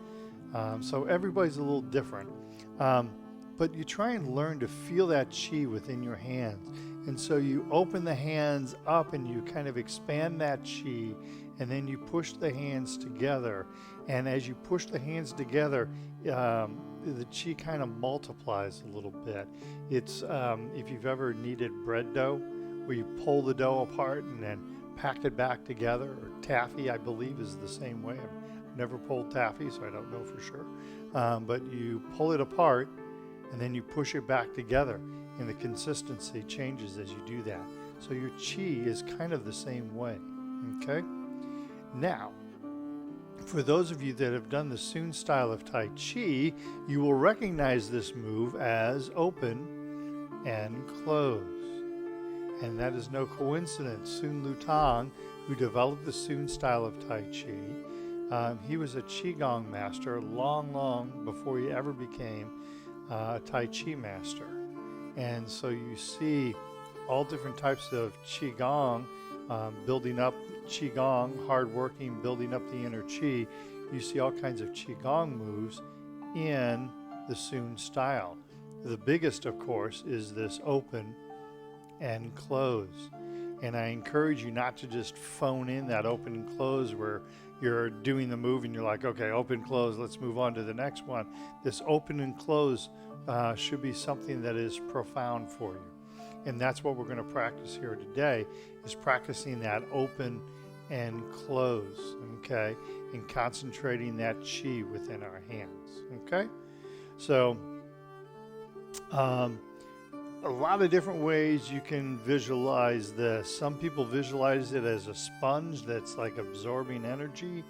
So everybody's a little different. But you try and learn to feel that chi within your hands. And so you open the hands up and you kind of expand that chi, and then you push the hands together. And as you push the hands together, the chi kind of multiplies a little bit. It's if you've ever kneaded bread dough, where you pull the dough apart and then pack it back together, or taffy, I believe, is the same way. I've never pulled taffy, so I don't know for sure. But you pull it apart, and then you push it back together, and the consistency changes as you do that. So your chi is kind of the same way. Okay? Now, for those of you that have done the Sun style of Tai Chi, you will recognize this move as open and close. And that is no coincidence. Sun Lutang, who developed the Sun style of Tai Chi, he was a QiGong master long before he ever became a Tai Chi master. And so you see all different types of QiGong, building up QiGong, hardworking, building up the inner Qi. You see all kinds of QiGong moves in the Sun style. The biggest, of course, is this open and close. And I encourage you not to just phone in that open and close where you're doing the move and you're like, okay, open, close, let's move on to the next one. This open and close should be something that is profound for you. And that's what we're going to practice here today, is practicing that open and close, okay? And concentrating that chi within our hands, okay? So, a lot of different ways you can visualize this. Some people visualize it as a sponge that's like absorbing energy.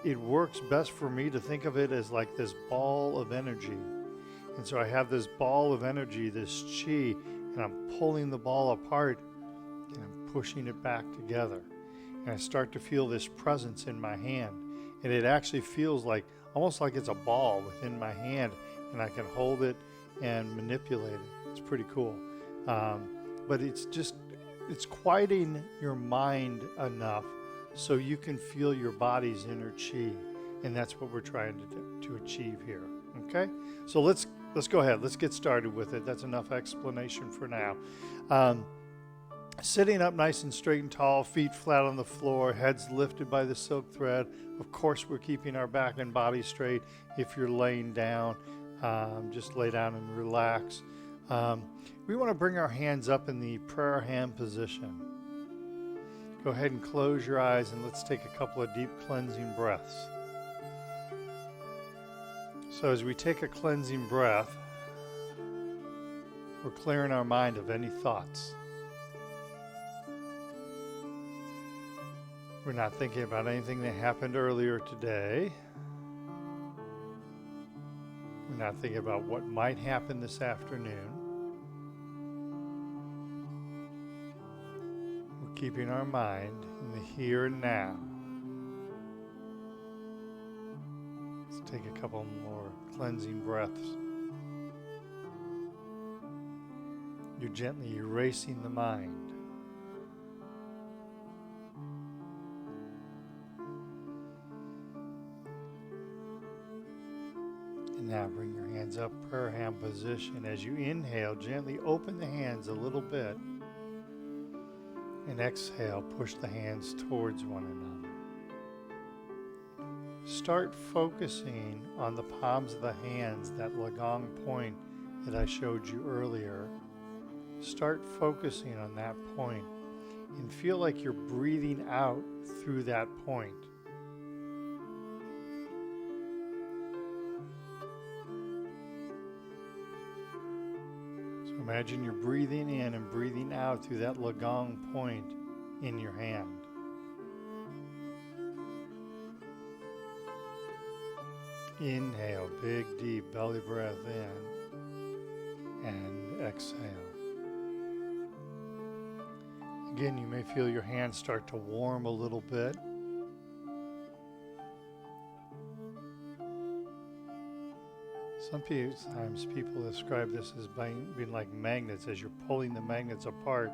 It works best for me to think of it as like this ball of energy. And so I have this ball of energy, this chi, and I'm pulling the ball apart and I'm pushing it back together. And I start to feel this presence in my hand. And it actually feels like, almost like it's a ball within my hand, and I can hold it and manipulate it. It's pretty cool. But it's quieting your mind enough so you can feel your body's inner chi. And that's what we're trying to achieve here. Okay? So let's go ahead. Let's get started with it. That's enough explanation for now. Sitting up nice and straight and tall, feet flat on the floor, heads lifted by the silk thread. Of course, we're keeping our back and body straight. If you're laying down, just lay down and relax. We want to bring our hands up in the prayer hand position. Go ahead and close your eyes, and let's take a couple of deep cleansing breaths. So as we take a cleansing breath, we're clearing our mind of any thoughts. We're not thinking about anything that happened earlier today. We're not thinking about what might happen this afternoon. We're keeping our mind in the here and now. Let's take a couple more cleansing breaths. You're gently erasing the mind. And now bring your hands up, prayer hand position. As you inhale, gently open the hands a little bit. And exhale, push the hands towards one another. Start focusing on the palms of the hands, that QiGong point that I showed you earlier. Start focusing on that point and feel like you're breathing out through that point. So imagine you're breathing in and breathing out through that QiGong point in your hand. Inhale, big deep belly breath in and exhale. Again, you may feel your hands start to warm a little bit. Sometimes people describe this as being like magnets. As you're pulling the magnets apart,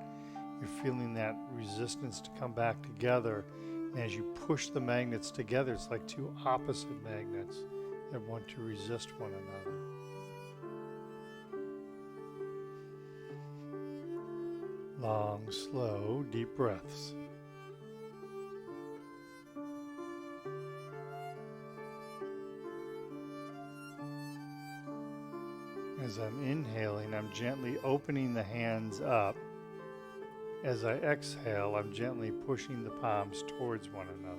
you're feeling that resistance to come back together. And as you push the magnets together, it's like two opposite magnets that want to resist one another. Long, slow, deep breaths. As I'm inhaling, I'm gently opening the hands up. As I exhale, I'm gently pushing the palms towards one another.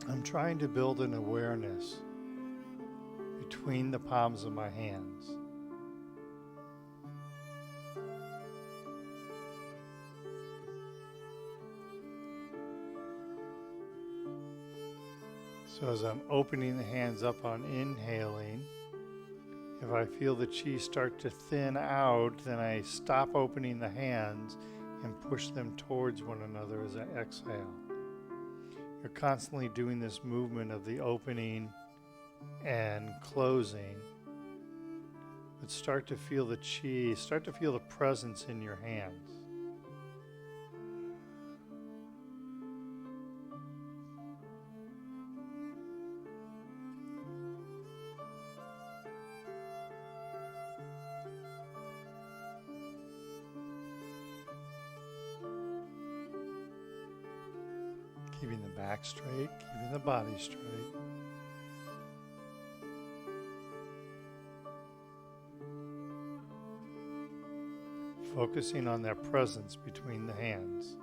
I'm trying to build an awareness between the palms of my hands. So as I'm opening the hands up on inhaling, if I feel the chi start to thin out, then I stop opening the hands and push them towards one another as I exhale. You're constantly doing this movement of the opening and closing, but start to feel the chi, start to feel the presence in your hands. Keeping the back straight, keeping the body straight. Focusing on that presence between the hands.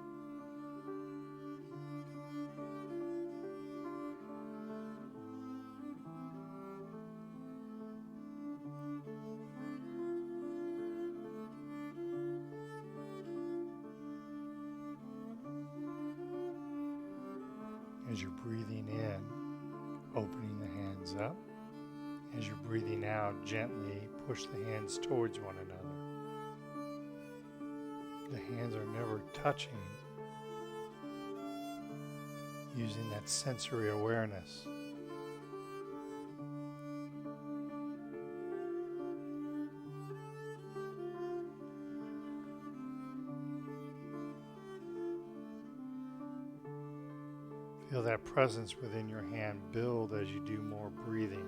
As you're breathing in, opening the hands up. As you're breathing out, gently push the hands towards one another. The hands are never touching. Using that sensory awareness. Feel that presence within your hand build as you do more breathing.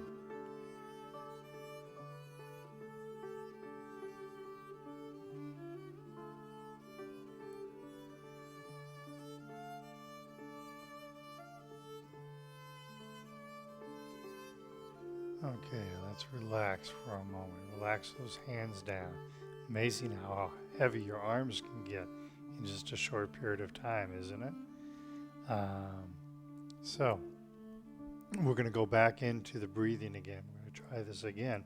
Okay, let's relax for a moment. Relax those hands down. Amazing how heavy your arms can get in just a short period of time, isn't it? So we're going to go back into the breathing again. We're going to try this again.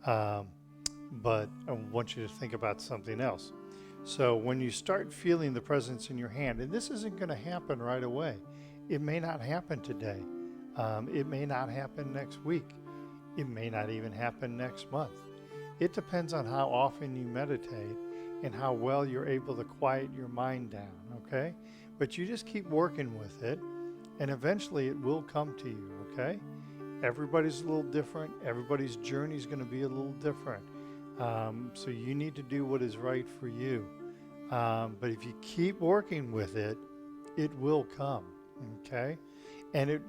But I want you to think about something else. So when you start feeling the presence in your hand, and this isn't going to happen right away, it may not happen today. It may not happen next week. It may not even happen next month. It depends on how often you meditate and how well you're able to quiet your mind down, okay? But you just keep working with it, and eventually it will come to you, okay? Everybody's a little different. Everybody's journey is going to be a little different. So you need to do what is right for you. But if you keep working with it, it will come, okay? And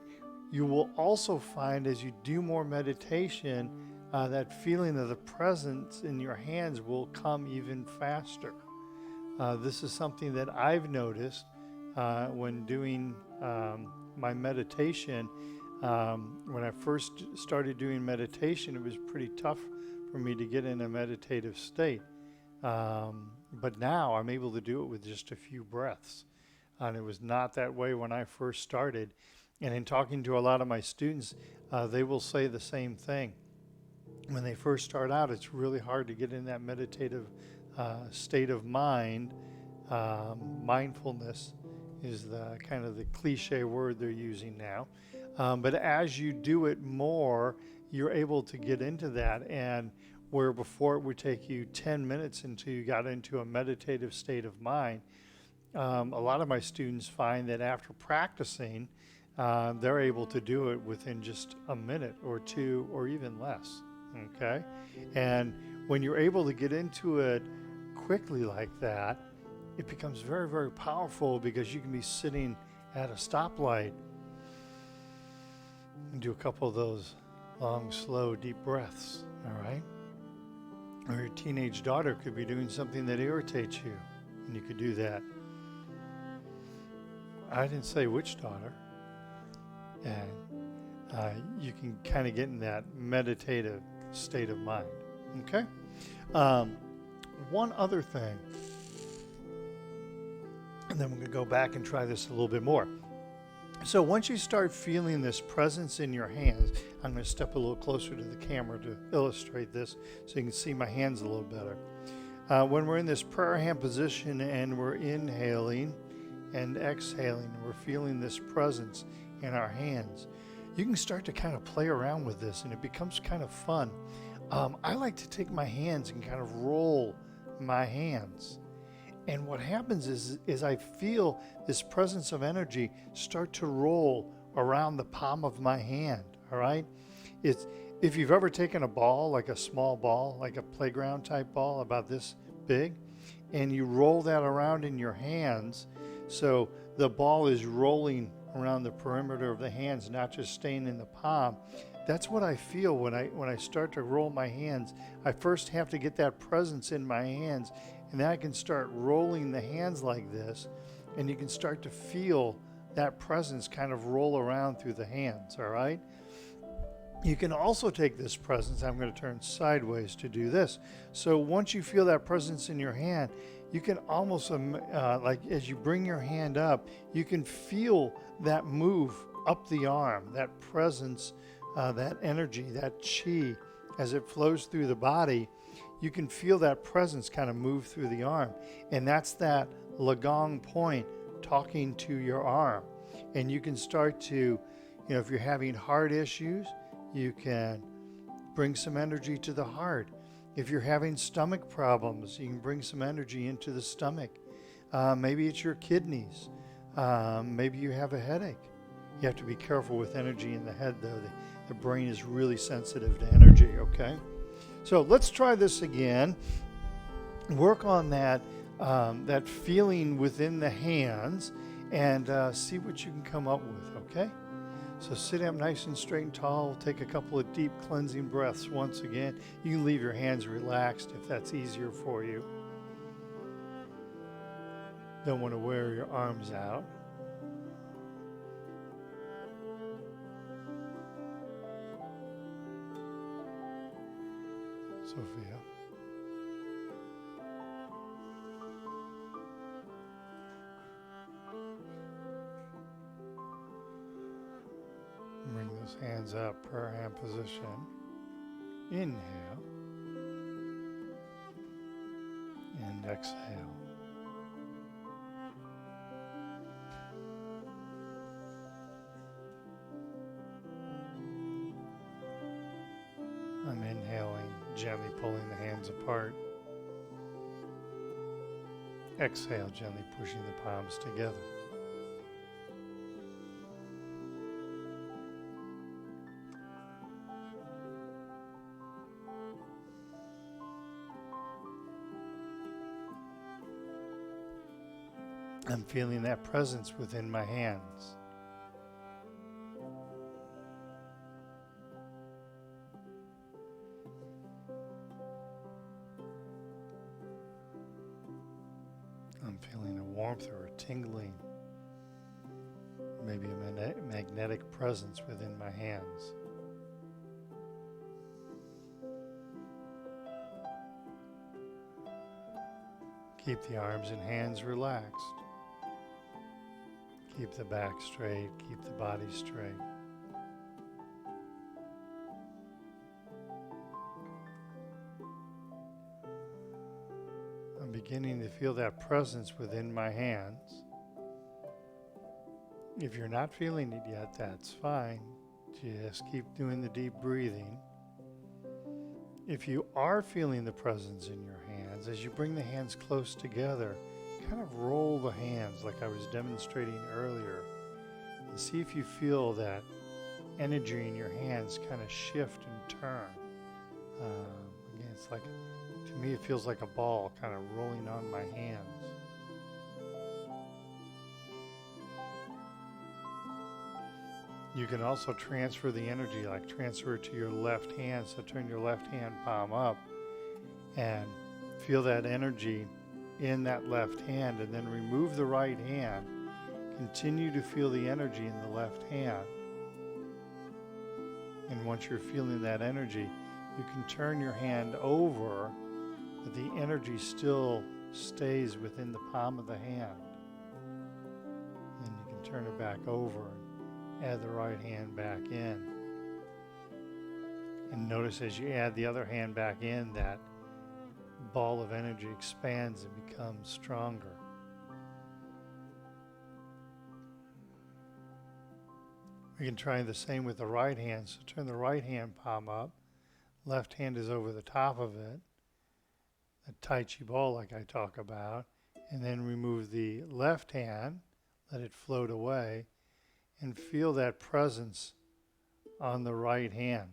you will also find as you do more meditation, that feeling of the presence in your hands will come even faster. This is something that I've noticed when doing my meditation. When I first started doing meditation, it was pretty tough for me to get in a meditative state. But now I'm able to do it with just a few breaths. And it was not that way when I first started. And in talking to a lot of my students, they will say the same thing. When they first start out, it's really hard to get in that meditative state of mind. Mindfulness is the kind of the cliche word they're using now. But as you do it more, you're able to get into that. And where before it would take you 10 minutes until you got into a meditative state of mind, a lot of my students find that after practicing, they're able to do it within just a minute or two or even less, okay? And when you're able to get into it quickly like that, it becomes very, very powerful because you can be sitting at a stoplight and do a couple of those long, slow, deep breaths, all right? Or your teenage daughter could be doing something that irritates you, and you could do that. I didn't say which daughter. And you can kind of get in that meditative state of mind, okay? One other thing, and then we're going to go back and try this a little bit more. So once you start feeling this presence in your hands, I'm going to step a little closer to the camera to illustrate this so you can see my hands a little better. When we're in this prayer hand position and we're inhaling and exhaling, and we're feeling this presence in our hands, you can start to kind of play around with this and it becomes kind of fun. I like to take my hands and kind of roll my hands. And what happens is I feel this presence of energy start to roll around the palm of my hand, all right? If you've ever taken a ball, like a small ball, like a playground type ball about this big, and you roll that around in your hands, so the ball is rolling around the perimeter of the hands, not just staying in the palm. That's what I feel when I start to roll my hands. I first have to get that presence in my hands, and then I can start rolling the hands like this, and you can start to feel that presence kind of roll around through the hands, all right? You can also take this presence, I'm going to turn sideways to do this. So once you feel that presence in your hand, you can almost, like as you bring your hand up, you can feel that move up the arm, that presence, that energy, that chi, as it flows through the body. You can feel that presence kind of move through the arm. And that's that QiGong point talking to your arm. And you can start to, if you're having heart issues, you can bring some energy to the heart. If you're having stomach problems, you can bring some energy into the stomach. Maybe it's your kidneys. Maybe you have a headache. You have to be careful with energy in the head, though. The brain is really sensitive to energy, okay? So let's try this again. Work on that feeling within the hands and see what you can come up with, okay? So sit up nice and straight and tall. Take a couple of deep cleansing breaths once again. You can leave your hands relaxed if that's easier for you. Don't want to wear your arms out. Sophia. Bring those hands up, prayer hand position. Inhale and exhale. gently pulling the hands apart. Exhale, gently pushing the palms together. I'm feeling that presence within my hands. I'm feeling a warmth or a tingling, maybe a magnetic presence within my hands. Keep the arms and hands relaxed. Keep the back straight, keep the body straight. I'm beginning to feel that presence within my hands. If you're not feeling it yet, that's fine. Just keep doing the deep breathing. If you are feeling the presence in your hands, as you bring the hands close together, kind of roll the hands like I was demonstrating earlier, and see if you feel that energy in your hands kind of shift and turn. Again, it's like, to me, it feels like a ball kind of rolling on my hands. You can also transfer the energy, like transfer it to your left hand. So turn your left hand palm up and feel that energy in that left hand, and then remove the right hand. Continue to feel the energy in the left hand. And once you're feeling that energy, you can turn your hand over, but the energy still stays within the palm of the hand. Then you can turn it back over and add the right hand back in. And notice as you add the other hand back in, that ball of energy expands and becomes stronger. We can try the same with the right hand. So turn the right hand palm up. Left hand is over the top of it. A Tai Chi ball like I talk about. And then remove the left hand. Let it float away. And feel that presence on the right hand.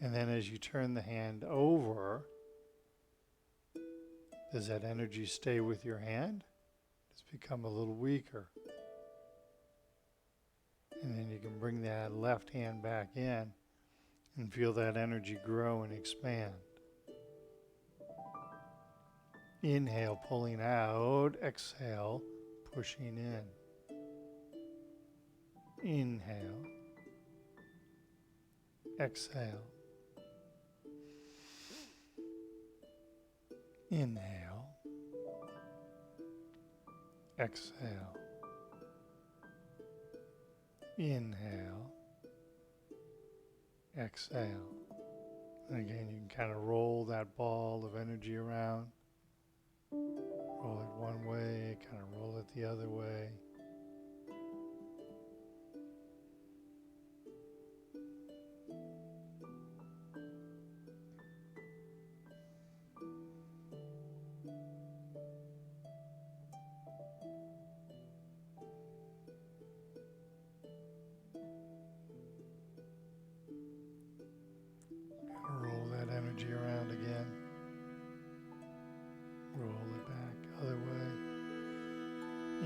And then as you turn the hand over, does that energy stay with your hand? It's become a little weaker. And then you can bring that left hand back in and feel that energy grow and expand. Inhale, pulling out. Exhale, pushing in. Inhale. Exhale. Inhale. Exhale. Inhale. Exhale. And again, you can kind of roll that ball of energy around. Roll it one way, kind of roll it the other way. Roll that energy around again. Roll it back other way.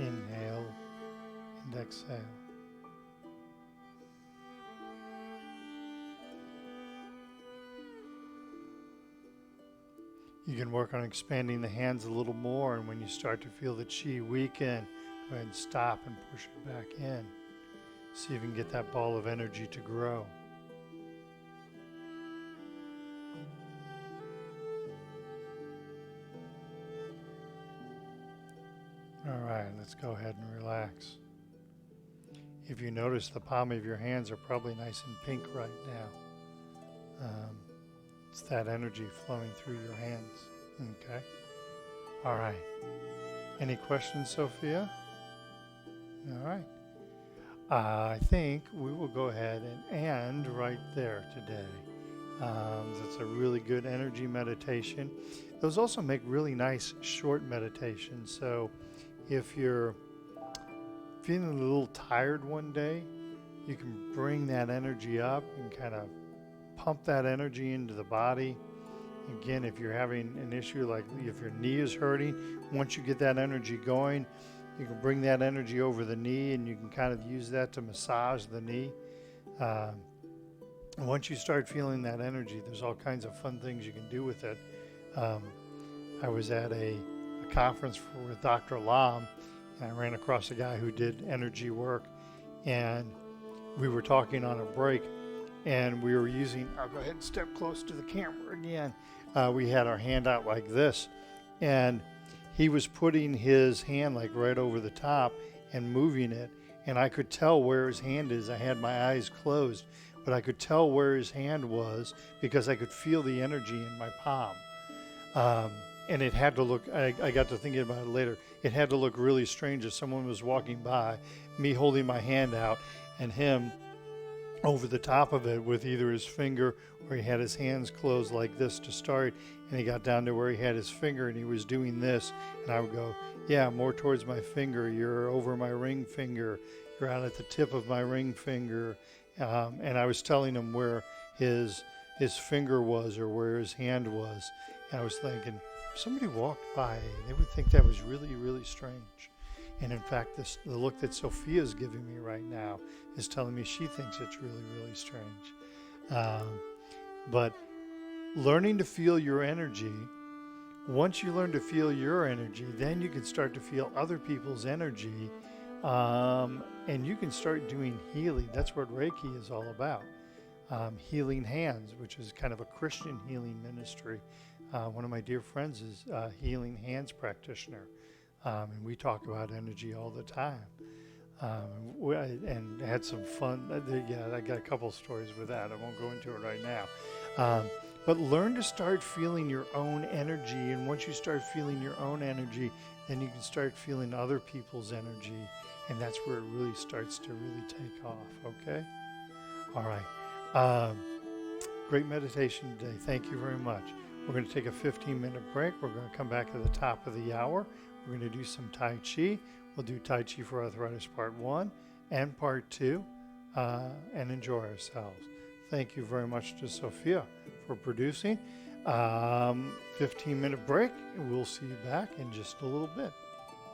Inhale and exhale. You can work on expanding the hands a little more, and when you start to feel the chi weaken, go ahead and stop and push it back in. See if you can get that ball of energy to grow. All right, let's go ahead and relax. If you notice, the palm of your hands are probably nice and pink right now. It's that energy flowing through your hands. Okay. All right. Any questions, Sophia? All right. I think we will go ahead and end right there today. That's a really good energy meditation. Those also make really nice short meditations. So if you're feeling a little tired one day, you can bring that energy up and kind of pump that energy into the body. Again, if you're having an issue like if your knee is hurting, once you get that energy going, you can bring that energy over the knee and you can kind of use that to massage the knee. And once you start feeling that energy, there's all kinds of fun things you can do with it. Um, I was at a conference with Dr. Lam, and I ran across a guy who did energy work, and we were talking on a break, and we were using, I'll go ahead and step close to the camera again. We had our hand out like this, and he was putting his hand like right over the top and moving it, and I could tell where his hand is. I had my eyes closed, but I could tell where his hand was because I could feel the energy in my palm. And it had to look, I got to thinking about it later, it had to look really strange if someone was walking by, me holding my hand out, and him over the top of it with either his finger or he had his hands closed like this to start, and he got down to where he had his finger and he was doing this, and I would go, yeah, more towards my finger, you're over my ring finger, you're out at the tip of my ring finger, and I was telling him where his finger was or where his hand was, and I was thinking, if somebody walked by, they would think that was really, really strange. And in fact, the look that Sophia's giving me right now is telling me she thinks it's really, really strange. But learning to feel your energy, once you learn to feel your energy, then you can start to feel other people's energy, and you can start doing healing. That's what Reiki is all about. Healing Hands, which is kind of a Christian healing ministry. One of my dear friends is a Healing Hands practitioner. And we talk about energy all the time. And had some fun. Yeah, I got a couple stories with that. I won't go into it right now. But learn to start feeling your own energy. And once you start feeling your own energy, then you can start feeling other people's energy. And that's where it really starts to really take off. Okay? All right. Great meditation today. Thank you very much. We're going to take a 15-minute break. We're going to come back at the top of the hour. We're going to do some Tai Chi. We'll do Tai Chi for Arthritis Part 1 and Part 2 and enjoy ourselves. Thank you very much to Sophia for producing. 15-minute break. We'll see you back in just a little bit.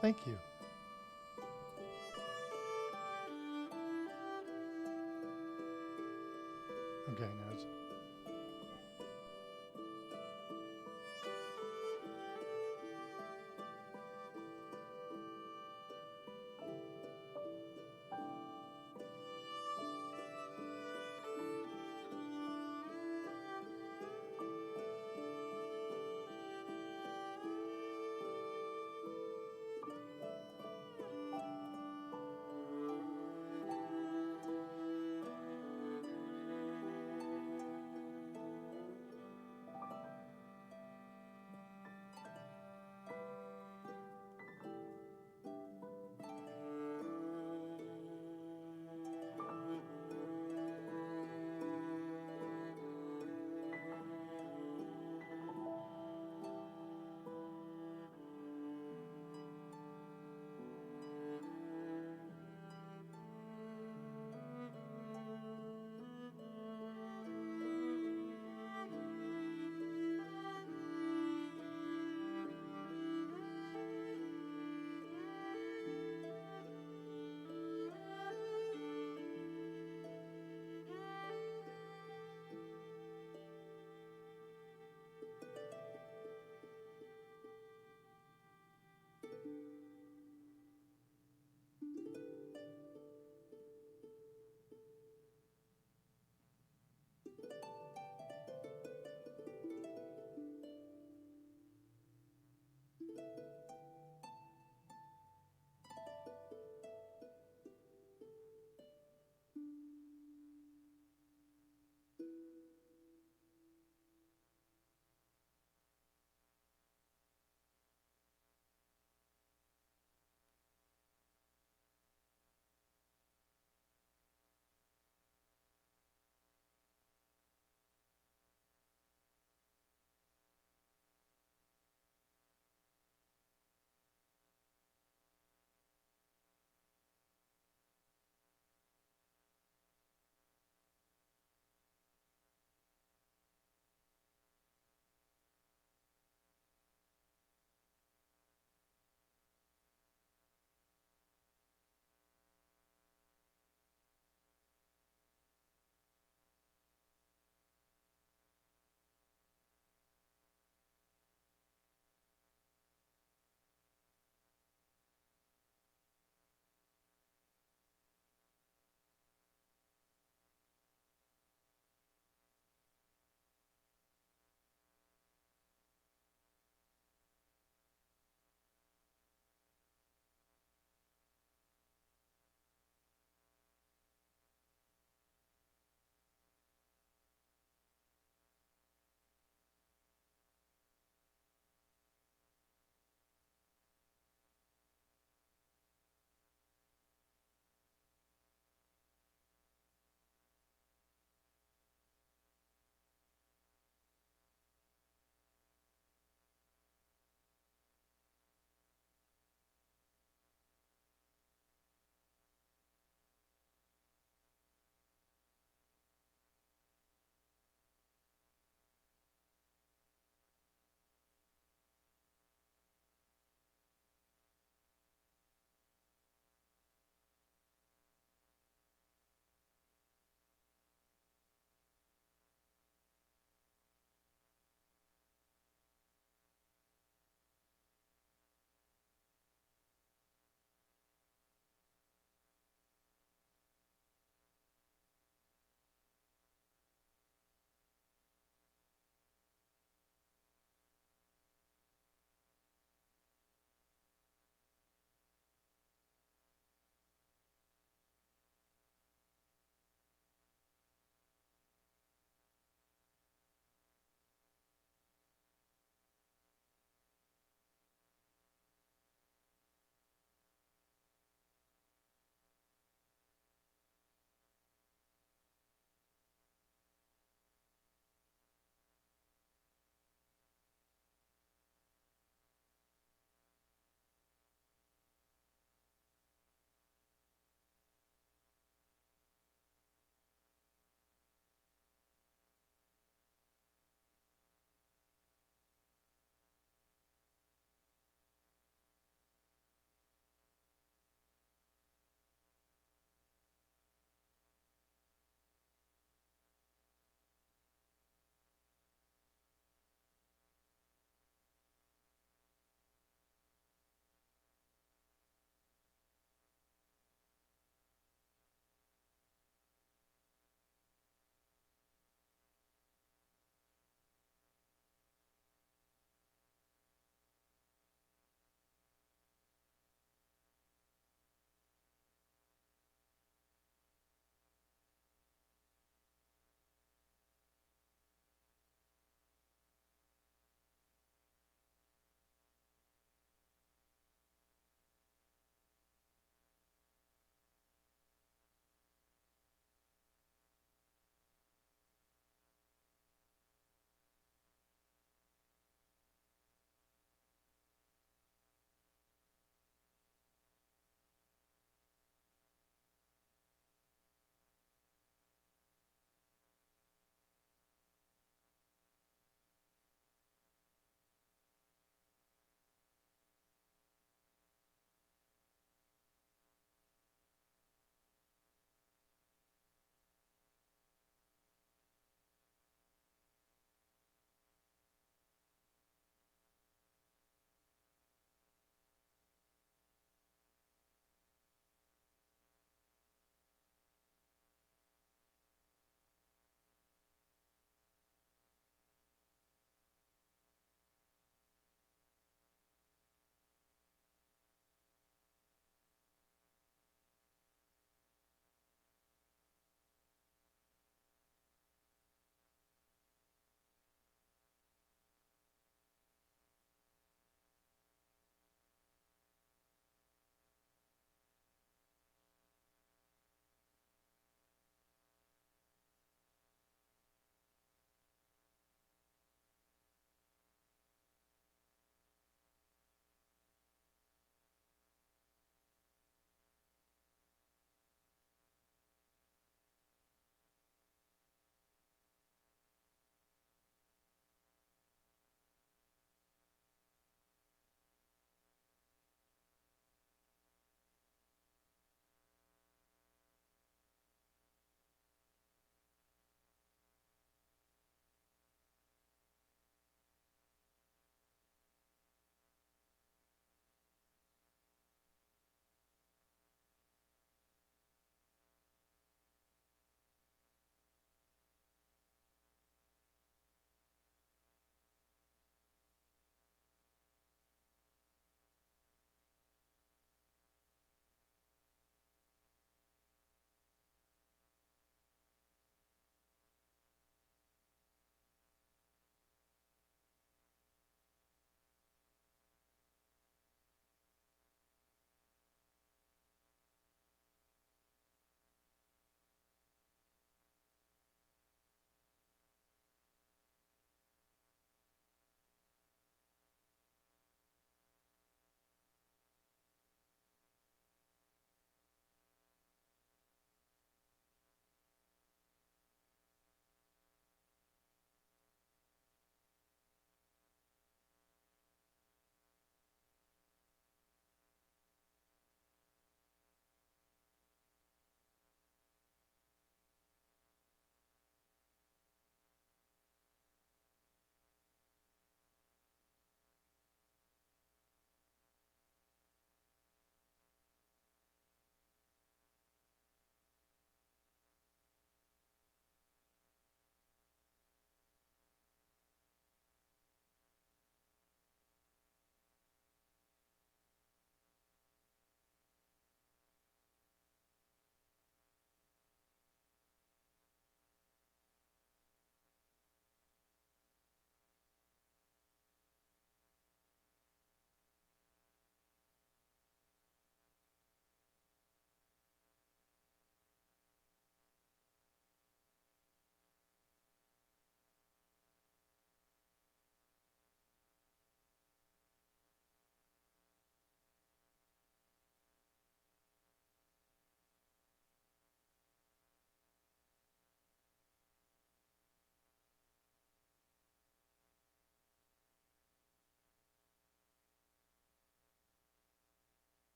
Thank you. Okay, now it's...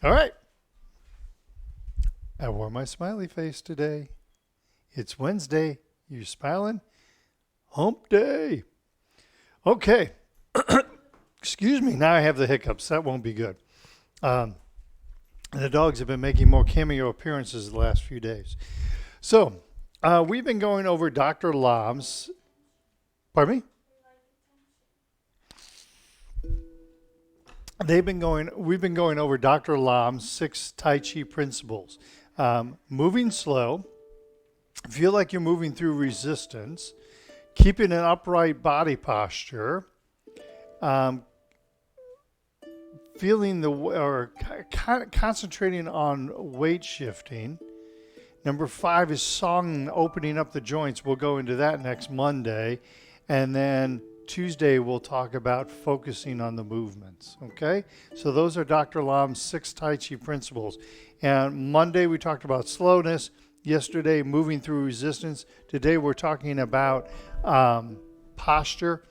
All right. I wore my smiley face today. It's Wednesday. You smiling? Hump day. Okay. Excuse me. Now I have the hiccups. That won't be good. And the dogs have been making more cameo appearances the last few days. So we've been going over Dr. Lam's. Pardon me? We've been going over Dr. Lam's 6 Tai Chi principles. Moving slow, feel like you're moving through resistance, keeping an upright body posture, concentrating on weight shifting. Number 5 is song, opening up the joints. We'll go into that next Monday. And then Tuesday, we'll talk about focusing on the movements, okay? So those are Dr. Lam's 6 Tai Chi principles. And Monday, we talked about slowness. Yesterday, moving through resistance. Today, we're talking about posture.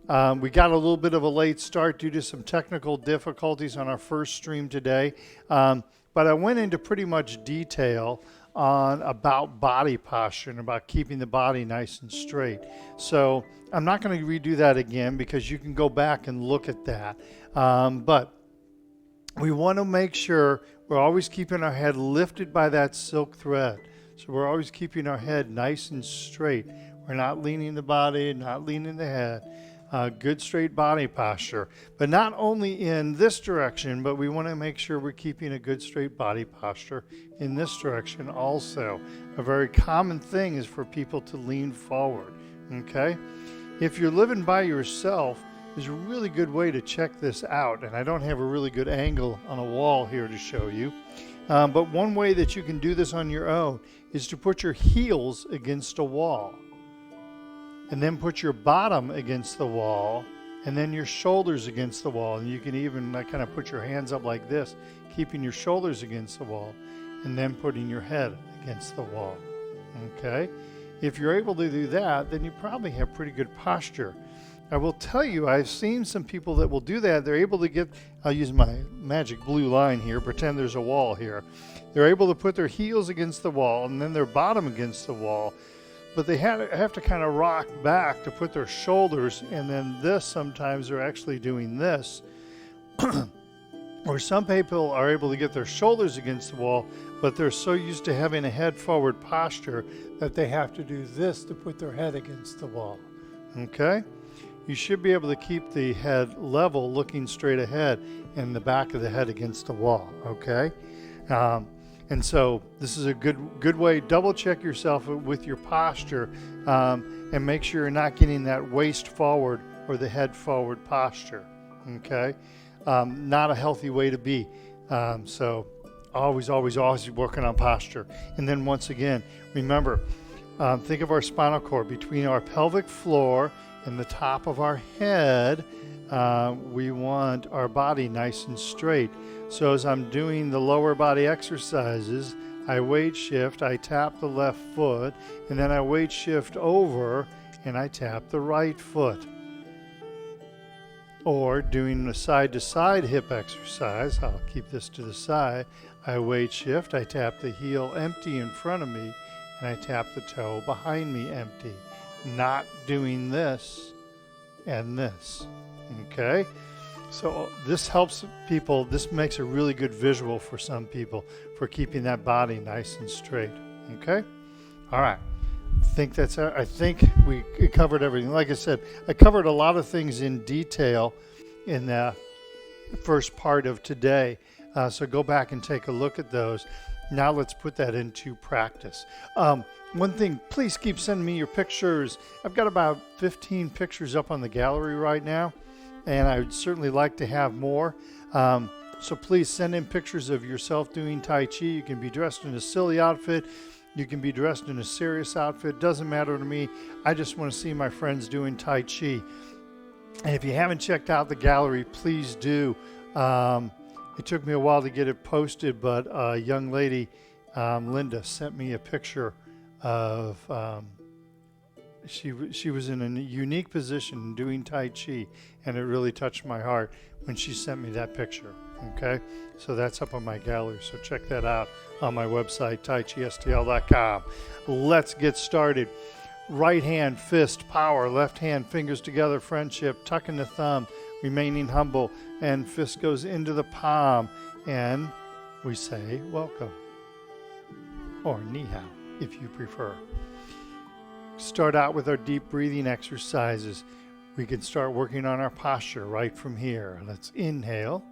We got a little bit of a late start due to some technical difficulties on our first stream today. But I went into pretty much detail about body posture and about keeping the body nice and straight. So I'm not going to redo that again because you can go back and look at that. But we want to make sure we're always keeping our head lifted by that silk thread. So we're always keeping our head nice and straight. We're not leaning the body, not leaning the head. Good straight body posture. But not only in this direction, but we want to make sure we're keeping a good straight body posture in this direction also. A very common thing is for people to lean forward, okay? If you're living by yourself, there's a really good way to check this out, and I don't have a really good angle on a wall here to show you. But one way that you can do this on your own is to put your heels against a wall. And then put your bottom against the wall, and then your shoulders against the wall. And you can even kind of put your hands up like this, keeping your shoulders against the wall, and then putting your head against the wall. Okay? If you're able to do that, then you probably have pretty good posture. I will tell you, I've seen some people that will do that. They're able to get, I'll use my magic blue line here, pretend there's a wall here. They're able to put their heels against the wall, and then their bottom against the wall. But they have to kind of rock back to put their shoulders, and then this, sometimes they're actually doing this. Or some people are able to get their shoulders against the wall, but they're so used to having a head forward posture that they have to do this to put their head against the wall. Okay? You should be able to keep the head level, looking straight ahead, and the back of the head against the wall. Okay? And so this is a good way. Double check yourself with your posture and make sure you're not getting that waist forward or the head forward posture. Okay, not a healthy way to be. So always working on posture. And then once again, remember, think of our spinal cord between our pelvic floor and the top of our head. We want our body nice and straight. So as I'm doing the lower body exercises, I weight shift, I tap the left foot, and then I weight shift over and I tap the right foot. Or doing a side-to-side hip exercise, I'll keep this to the side, I weight shift, I tap the heel empty in front of me, and I tap the toe behind me empty. Not doing this and this, okay? So this helps people, this makes a really good visual for some people for keeping that body nice and straight, okay? All right, I think we covered everything. Like I said, I covered a lot of things in detail in the first part of today, so go back and take a look at those. Now let's put that into practice. One thing, please keep sending me your pictures. I've got about 15 pictures up on the gallery right now, and I would certainly like to have more. So please send in pictures of yourself doing Tai Chi. You can be dressed in a silly outfit. You can be dressed in a serious outfit. Doesn't matter to me. I just want to see my friends doing Tai Chi. And if you haven't checked out the gallery, please do. It took me a while to get it posted, but a young lady, Linda, sent me a picture of she was in a unique position doing Tai Chi, and it really touched my heart when she sent me that picture. Okay, so that's up on my gallery. So check that out on my website, taichistl.com. Let's get started. Right hand, fist, power. Left hand, fingers together, friendship. Tucking the thumb, remaining humble. And fist goes into the palm. And we say welcome. Or ni hao, if you prefer. Start out with our deep breathing exercises. We can start working on our posture right from here. Let's inhale.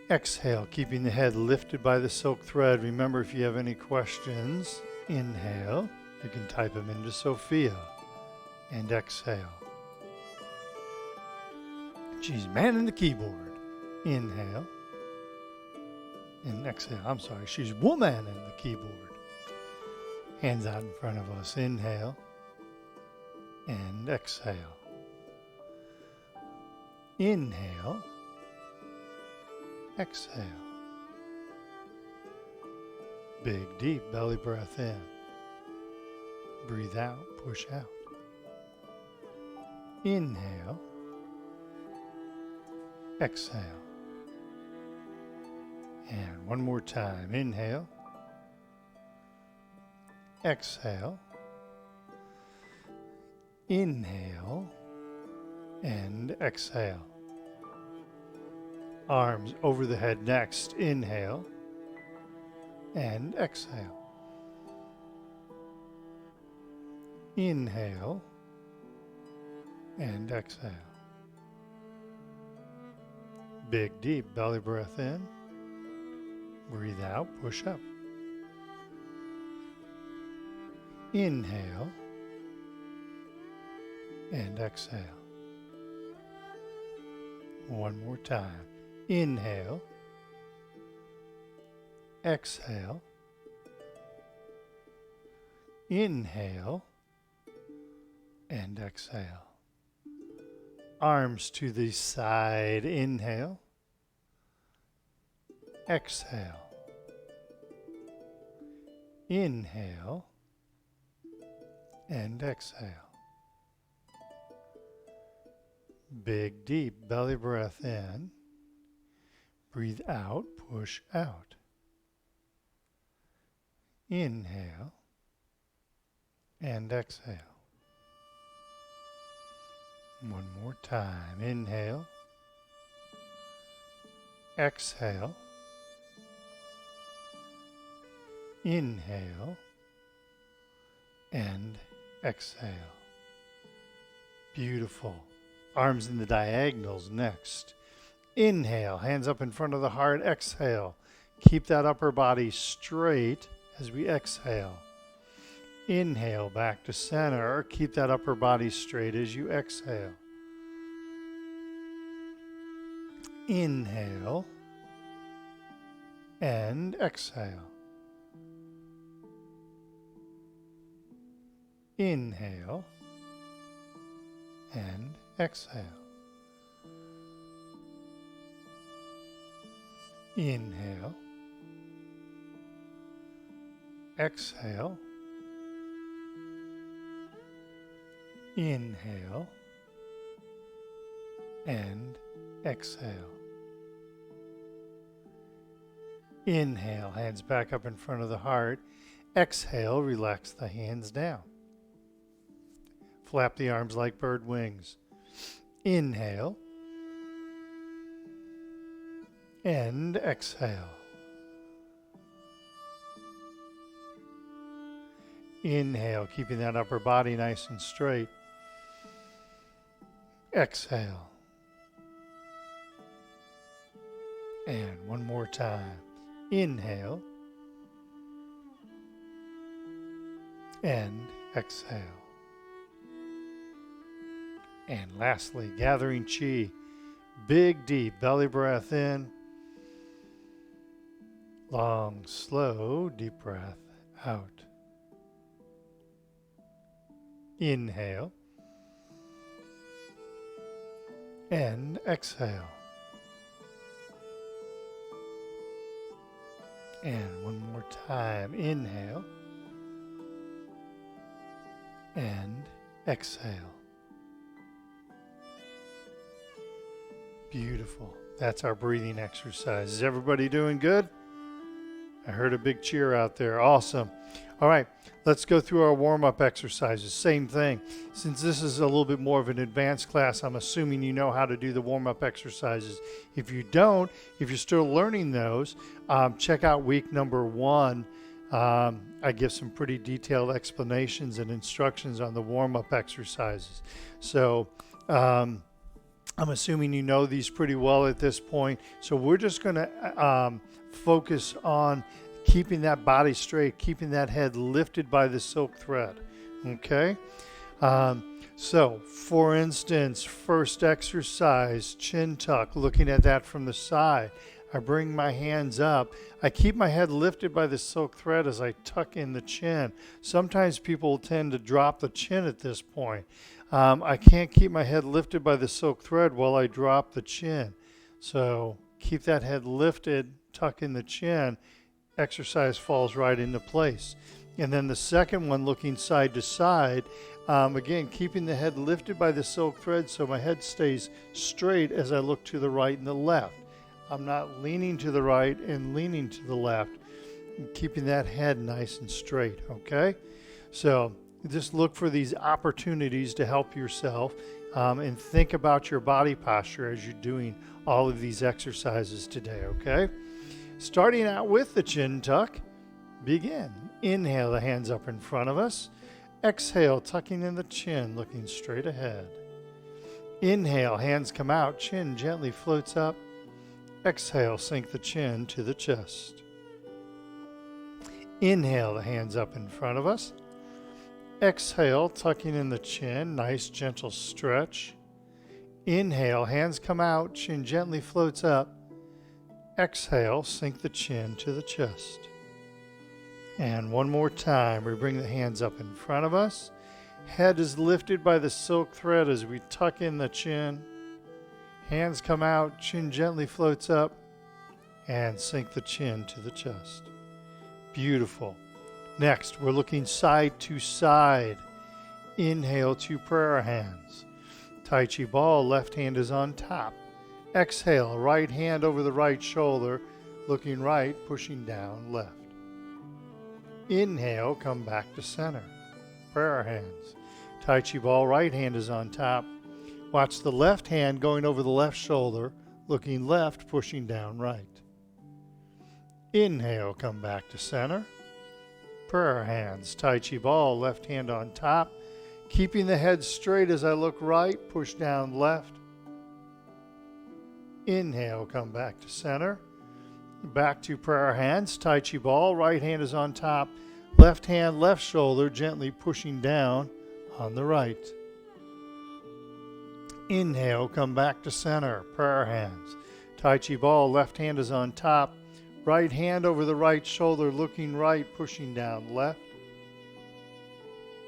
Exhale, keeping the head lifted by the silk thread. Remember, if you have any questions, inhale. You can type them into Sophia. And exhale. She's manning the keyboard. Inhale. And exhale. I'm sorry, she's woman in the keyboard. Hands out in front of us. Inhale. And exhale. Inhale. Exhale. Big, deep belly breath in. Breathe out, push out. Inhale. Exhale. And one more time. Inhale. Exhale. Inhale. And exhale. Arms over the head next. Inhale. And exhale. Inhale. And exhale. Big, deep belly breath in. Breathe out, push up. Inhale. And exhale. One more time. Inhale. Exhale. Inhale. And exhale. Arms to the side. Inhale. Exhale. Inhale. And exhale. Big, deep belly breath in. Breathe out, push out. Inhale. And exhale. One more time. Inhale. Exhale. Inhale. And exhale. Beautiful. Arms in the diagonals next. Inhale, hands up in front of the heart. Exhale. Keep that upper body straight as we exhale. Inhale, back to center. Keep that upper body straight as you exhale. Inhale and exhale. Inhale and exhale. Inhale. Exhale. Inhale and exhale. Inhale, hands back up in front of the heart. Exhale, relax the hands down. Flap the arms like bird wings. Inhale and exhale. Inhale, keeping that upper body nice and straight. Exhale. And one more time. Inhale and exhale. And lastly, gathering chi. Big, deep belly breath in. Long, slow, deep breath out. Inhale and exhale. And one more time. Inhale and exhale. Beautiful. That's our breathing exercise. Is everybody doing good? I heard a big cheer out there. Awesome. All right, let's go through our warm-up exercises. Same thing. Since this is a little bit more of an advanced class, I'm assuming you know how to do the warm-up exercises. If you don't, if you're still learning those, check out week number 1. I give some pretty detailed explanations and instructions on the warm-up exercises. So I'm assuming you know these pretty well at this point. So we're just going to focus on keeping that body straight, keeping that head lifted by the silk thread. Okay? So, for instance, first exercise, chin tuck, looking at that from the side. I bring my hands up. I keep my head lifted by the silk thread as I tuck in the chin. Sometimes people tend to drop the chin at this point. I can't keep my head lifted by the silk thread while I drop the chin. So keep that head lifted, tuck in the chin. Exercise falls right into place. And then the second one, looking side to side, again, keeping the head lifted by the silk thread so my head stays straight as I look to the right and the left. I'm not leaning to the right and leaning to the left, keeping that head nice and straight, okay? So just look for these opportunities to help yourself and think about your body posture as you're doing all of these exercises today, okay? Starting out with the chin tuck, begin. Inhale, the hands up in front of us. Exhale, tucking in the chin, looking straight ahead. Inhale, hands come out, chin gently floats up. Exhale, sink the chin to the chest. Inhale, the hands up in front of us. Exhale, tucking in the chin, nice gentle stretch. Inhale, hands come out, chin gently floats up. Exhale, sink the chin to the chest. And one more time, we bring the hands up in front of us. Head is lifted by the silk thread as we tuck in the chin. Hands come out, chin gently floats up, and sink the chin to the chest. Beautiful. Next, we're looking side to side. Inhale, 2 prayer hands. Tai Chi ball, left hand is on top. Exhale, right hand over the right shoulder, looking right, pushing down, left. Inhale, come back to center. Prayer hands. Tai Chi ball, right hand is on top. Watch the left hand going over the left shoulder, looking left, pushing down right. Inhale, come back to center. Prayer hands. Tai Chi ball, left hand on top. Keeping the head straight as I look right, push down left. Inhale, come back to center. Back to prayer hands. Tai Chi ball, right hand is on top. Left hand, left shoulder, gently pushing down on the right. Inhale, come back to center. Prayer hands. Tai Chi ball, left hand is on top. Right hand over the right shoulder, looking right, pushing down left.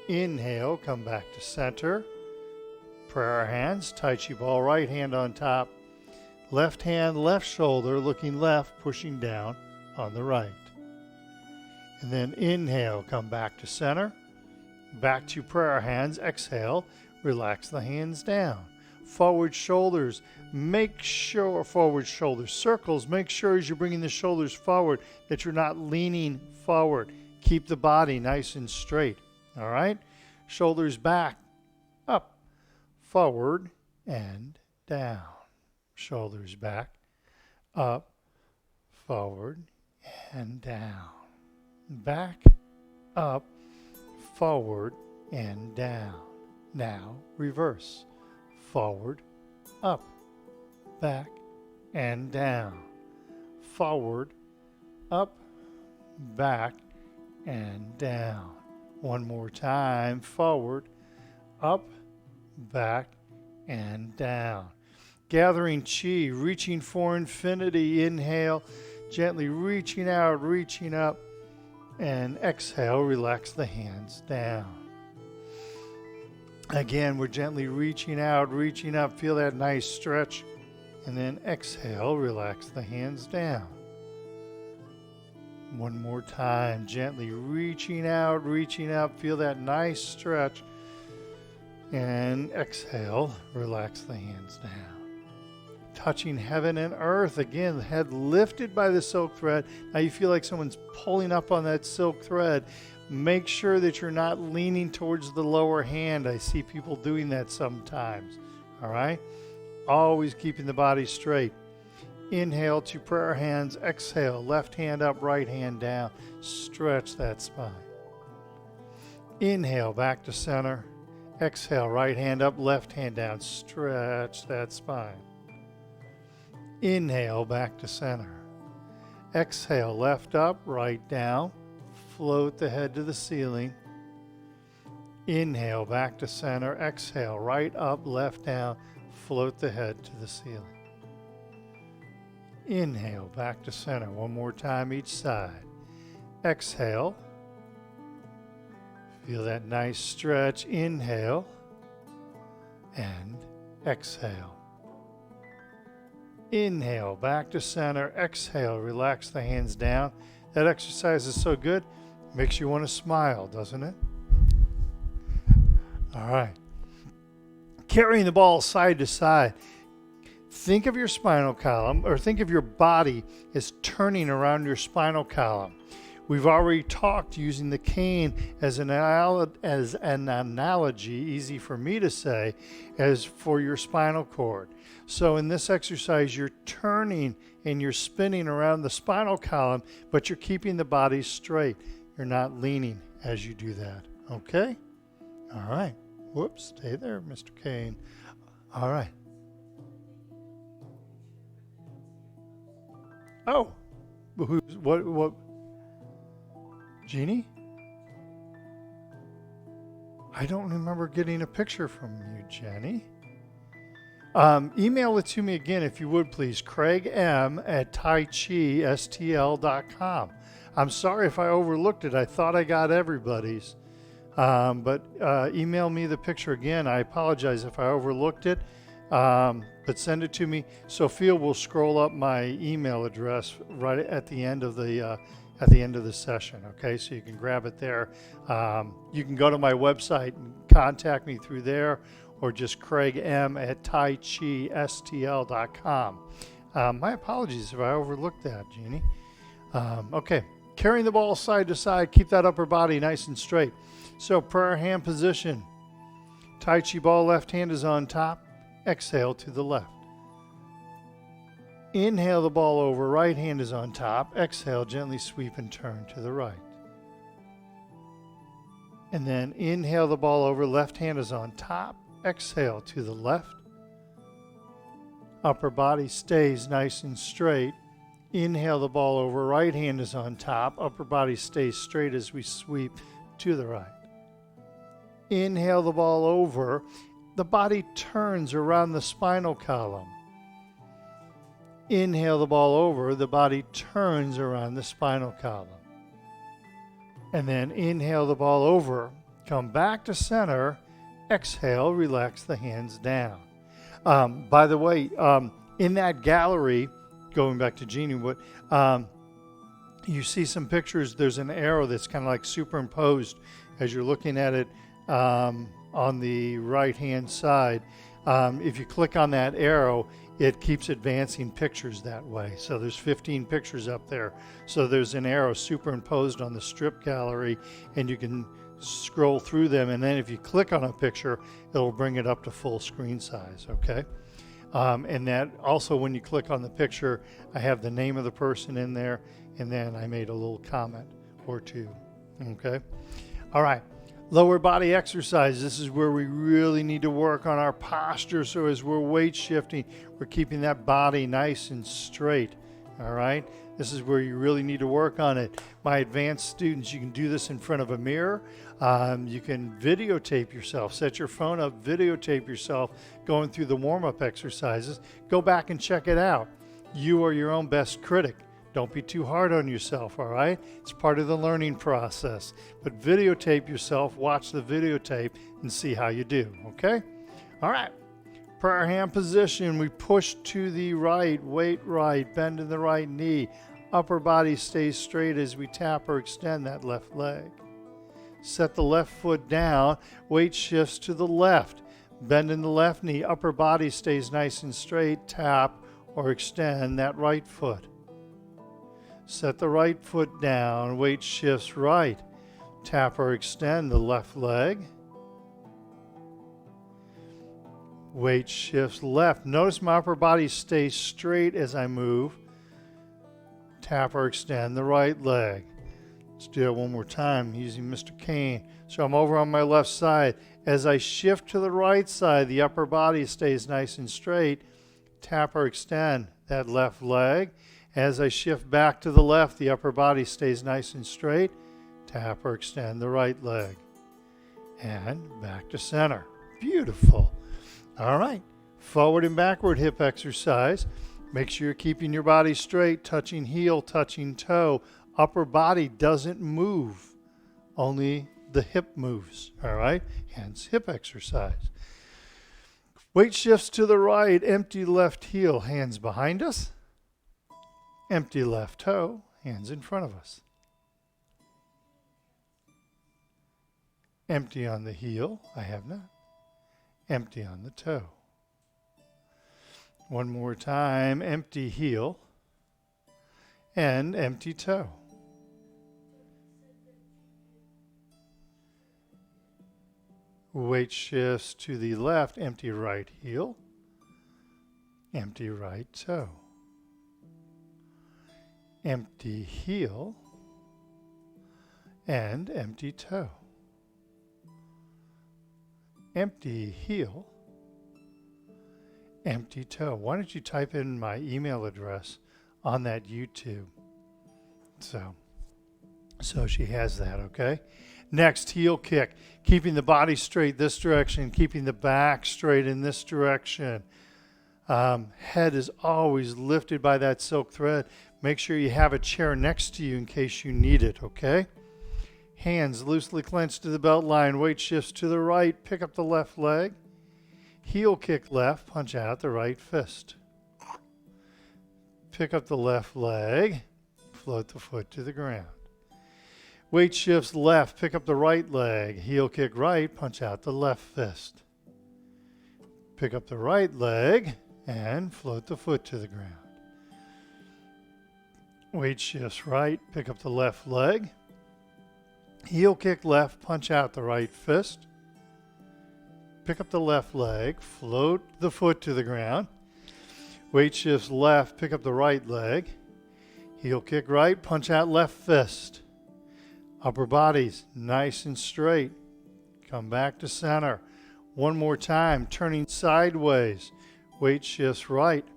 Inhale, come back to center. Prayer hands. Tai Chi ball, right hand on top. Left hand, left shoulder, looking left, pushing down on the right. And then inhale, come back to center. Back to prayer hands. Exhale, relax the hands down. Forward shoulders, forward shoulder circles. Make sure as you're bringing the shoulders forward that you're not leaning forward. Keep the body nice and straight. All right? Shoulders back, up, forward, and down. Shoulders back, up, forward, and down. Back, up, forward, and down. Now reverse. Forward, up, back, and down. Forward, up, back, and down. One more time. Forward, up, back, and down. Gathering chi, reaching for infinity. Inhale, gently reaching out, reaching up. And exhale, relax the hands down. Again, we're gently reaching out, reaching up. Feel that nice stretch. And then exhale, relax the hands down. One more time, gently reaching out, reaching up. Feel that nice stretch. And exhale, relax the hands down. touching heaven and earth. Again, the head lifted by the silk thread. Now you feel like someone's pulling up on that silk thread. Make sure that you're not leaning towards the lower hand. I see people doing that sometimes. All right? Always keeping the body straight. Inhale to prayer hands. Exhale, left hand up, right hand down. Stretch that spine. Inhale, back to center. Exhale, right hand up, left hand down. Stretch that spine. Inhale, back to center. Exhale, left up, right down. Float the head to the ceiling. Inhale, back to center. Exhale, right up, left down. Float the head to the ceiling. Inhale, back to center. One more time each side. Exhale. Feel that nice stretch. Inhale and exhale. Inhale, back to center. Exhale, relax the hands down. That exercise is so good, makes you want to smile, doesn't it? All right. Carrying the ball side to side. Think of your spinal column, or think of your body as turning around your spinal column. We've already talked using the cane as an analogy, easy for me to say, as for your spinal cord. So in this exercise, you're turning and you're spinning around the spinal column, but you're keeping the body straight. You're not leaning as you do that. Okay? All right. Whoops, stay there, Mr. Kane. All right. Oh, what? Jeannie? I don't remember getting a picture from you, Jenny. Email it to me again, if you would, please. CraigM@TaiChiSTL.com. I'm sorry if I overlooked it. I thought I got everybody's. But email me the picture again. I apologize if I overlooked it. But send it to me. Sophia will scroll up my email address right at the end of the session. Okay, so you can grab it there. You can go to my website and contact me through there, or just CraigM@TaiChiSTL.com. My apologies if I overlooked that, Jeannie. Okay, carrying the ball side to side. Keep that upper body nice and straight. So prayer hand position. Tai Chi ball, left hand is on top. Exhale to the left. Inhale the ball over, right hand is on top. Exhale, gently sweep and turn to the right. And then inhale the ball over, left hand is on top. Exhale to the left. Upper body stays nice and straight. Inhale the ball over, right hand is on top. Upper body stays straight as we sweep to the right. Inhale the ball over. The body turns around the spinal column. Inhale the ball over, the body turns around the spinal column. And then inhale the ball over, come back to center, exhale, relax the hands down. By the way, in that gallery, going back to Jeannie, you see some pictures, there's an arrow that's kind of like superimposed as you're looking at it on the right-hand side. If you click on that arrow, it keeps advancing pictures that way. So there's 15 pictures up there. So there's an arrow superimposed on the strip gallery, and you can scroll through them. And then if you click on a picture, it'll bring it up to full screen size, okay? And that also, when you click on the picture, I have the name of the person in there, and then I made a little comment or two, okay? All right. Lower body exercise. This is where we really need to work on our posture. So as we're weight shifting, we're keeping that body nice and straight. All right. This is where you really need to work on it. My advanced students, you can do this in front of a mirror. You can videotape yourself. Set your phone up, videotape yourself going through the warm-up exercises. Go back and check it out. You are your own best critic. Don't be too hard on yourself, all right? It's part of the learning process. But videotape yourself, watch the videotape, and see how you do, okay? All right. Prayer hand position. We push to the right, weight right, bend in the right knee. Upper body stays straight as we tap or extend that left leg. Set the left foot down. Weight shifts to the left. Bend in the left knee, upper body stays nice and straight. Tap or extend that right foot. Set the right foot down, weight shifts right. Tap or extend the left leg. Weight shifts left. Notice my upper body stays straight as I move. Tap or extend the right leg. Let's do it one more time using Mr. Kane. So I'm over on my left side. As I shift to the right side, the upper body stays nice and straight. Tap or extend that left leg. As I shift back to the left, the upper body stays nice and straight. Tap or extend the right leg. And back to center. Beautiful. All right. Forward and backward hip exercise. Make sure you're keeping your body straight, touching heel, touching toe. Upper body doesn't move. Only the hip moves. All right. Hence hip exercise. Weight shifts to the right. Empty left heel. Hands behind us. Empty left toe. Hands in front of us. Empty on the heel. I have not. Empty on the toe. One more time. Empty heel. And empty toe. Weight shifts to the left. Empty right heel. Empty right toe. Empty heel. And empty toe. Empty heel, empty toe. Why don't you type in my email address on that YouTube? So she has that, okay? Next, heel kick. Keeping the body straight this direction, keeping the back straight in this direction. Head is always lifted by that silk thread. Make sure you have a chair next to you in case you need it, okay? Hands loosely clenched to the belt line. Weight shifts to the right. Pick up the left leg. Heel kick left. Punch out the right fist. Pick up the left leg. Float the foot to the ground. Weight shifts left. Pick up the right leg. Heel kick right. Punch out the left fist. Pick up the right leg and float the foot to the ground. Weight shifts right. Pick up the left leg. Heel kick left, punch out the right fist. Pick up the left leg, float the foot to the ground. Weight shifts left, pick up the right leg. Heel kick right, punch out left fist. Upper body's nice and straight. Come back to center. One more time, turning sideways. Weight shifts right.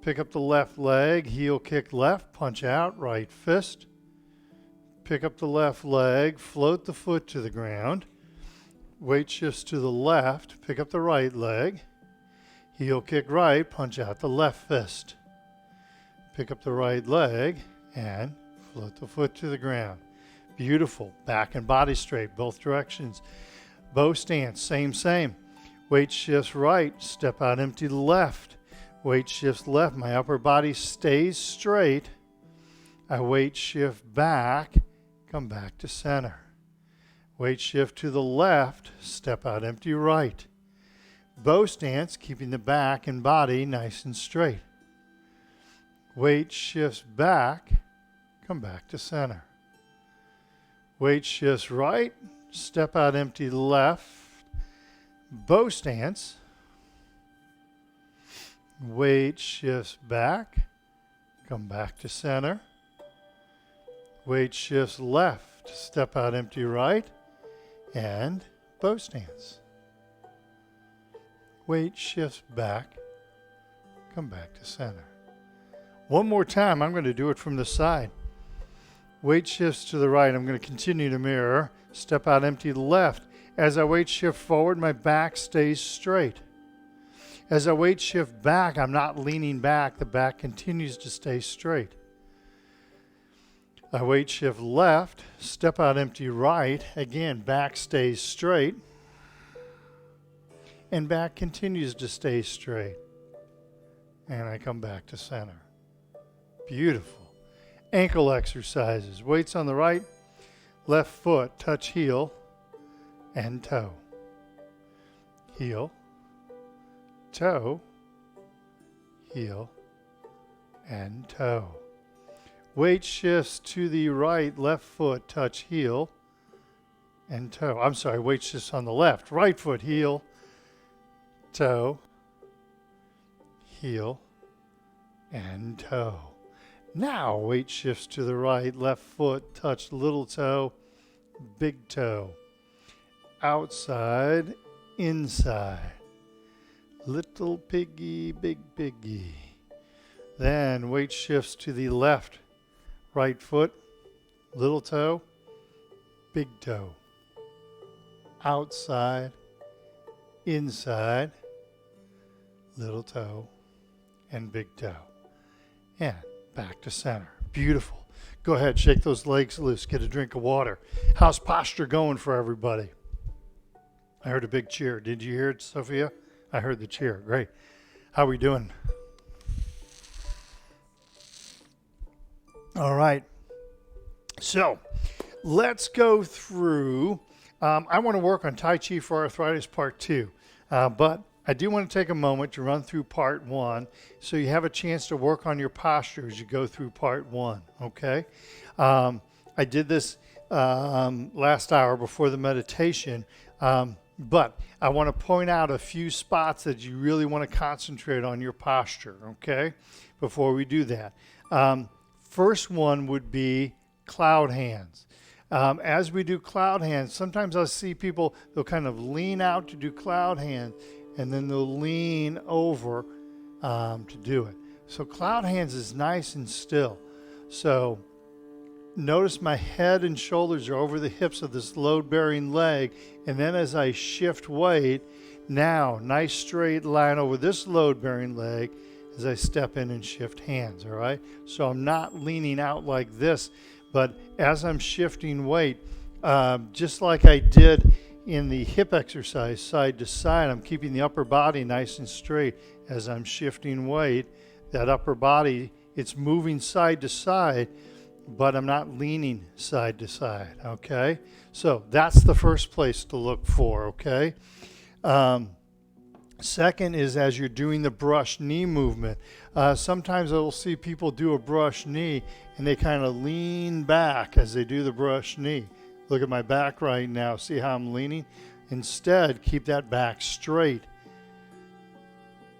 Pick up the left leg, heel kick left, punch out, right fist. Pick up the left leg, float the foot to the ground. Weight shifts to the left, pick up the right leg. Heel kick right, punch out the left fist. Pick up the right leg and float the foot to the ground. Beautiful. Back and body straight, both directions. Bow stance, same. Weight shifts right, step out empty left. Weight shifts left, my upper body stays straight. I weight shift back. Come back to center. Weight shift to the left, step out empty right. Bow stance, keeping the back and body nice and straight. Weight shifts back, come back to center. Weight shifts right, step out empty left. Bow stance. Weight shifts back, come back to center. Weight shifts left, step out empty right, and bow stance. Weight shifts back, come back to center. One more time, I'm going to do it from the side. Weight shifts to the right, I'm going to continue to mirror, step out empty left. As I weight shift forward, my back stays straight. As I weight shift back, I'm not leaning back, the back continues to stay straight. I weight shift left, step out empty right. Again, back stays straight. And back continues to stay straight. And I come back to center. Beautiful. Ankle exercises. Weights on the right, left foot, touch heel and toe. Heel toe, heel, and toe. Weight shifts to the right, left foot, touch heel and toe. I'm sorry, weight shifts on the left. Right foot, heel, toe, heel, and toe. Now weight shifts to the right, left foot, touch little toe, big toe. Outside, inside. Little piggy, big piggy. Then weight shifts to the left, right foot, little toe, big toe. Outside, inside, little toe, and big toe. And back to center. Beautiful. Go ahead, shake those legs loose, get a drink of water. How's posture going for everybody? I heard a big cheer. Did you hear it, Sophia? I heard the cheer. Great. How are we doing? All right. So let's go through. I want to work on Tai Chi for Arthritis Part 2, but I do want to take a moment to run through Part 1 so you have a chance to work on your posture as you go through Part 1, okay? I did this last hour before the meditation, but I want to point out a few spots that you really want to concentrate on your posture, okay, before we do that. First one would be cloud hands. As we do cloud hands, sometimes I'll see people, they'll kind of lean out to do cloud hands, and then they'll lean over to do it. So cloud hands is nice and still. So notice my head and shoulders are over the hips of this load-bearing leg, and then as I shift weight, now nice straight line over this load-bearing leg as I step in and shift hands, all right? So I'm not leaning out like this, but as I'm shifting weight, just like I did in the hip exercise side to side, I'm keeping the upper body nice and straight. As I'm shifting weight, that upper body, it's moving side to side, but I'm not leaning side to side, okay? So that's the first place to look for, okay? Second is as you're doing the brush knee movement. Sometimes I will see people do a brush knee and they kind of lean back as they do the brush knee. Look at my back right now. See how I'm leaning? Instead, keep that back straight.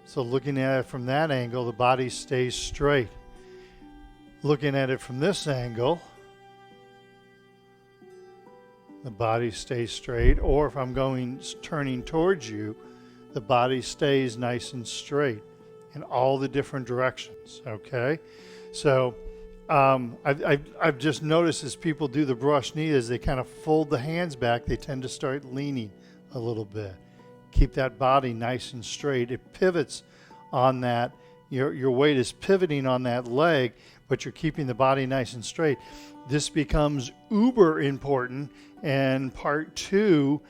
So looking at it from that angle, the body stays straight. Looking at it from this angle, the body stays straight. Or if I'm turning towards you, the body stays nice and straight in all the different directions, okay? So I've just noticed as people do the brush knee, as they kind of fold the hands back, they tend to start leaning a little bit. Keep that body nice and straight. It pivots on that. Your weight is pivoting on that leg, but you're keeping the body nice and straight. This becomes uber important in Part 2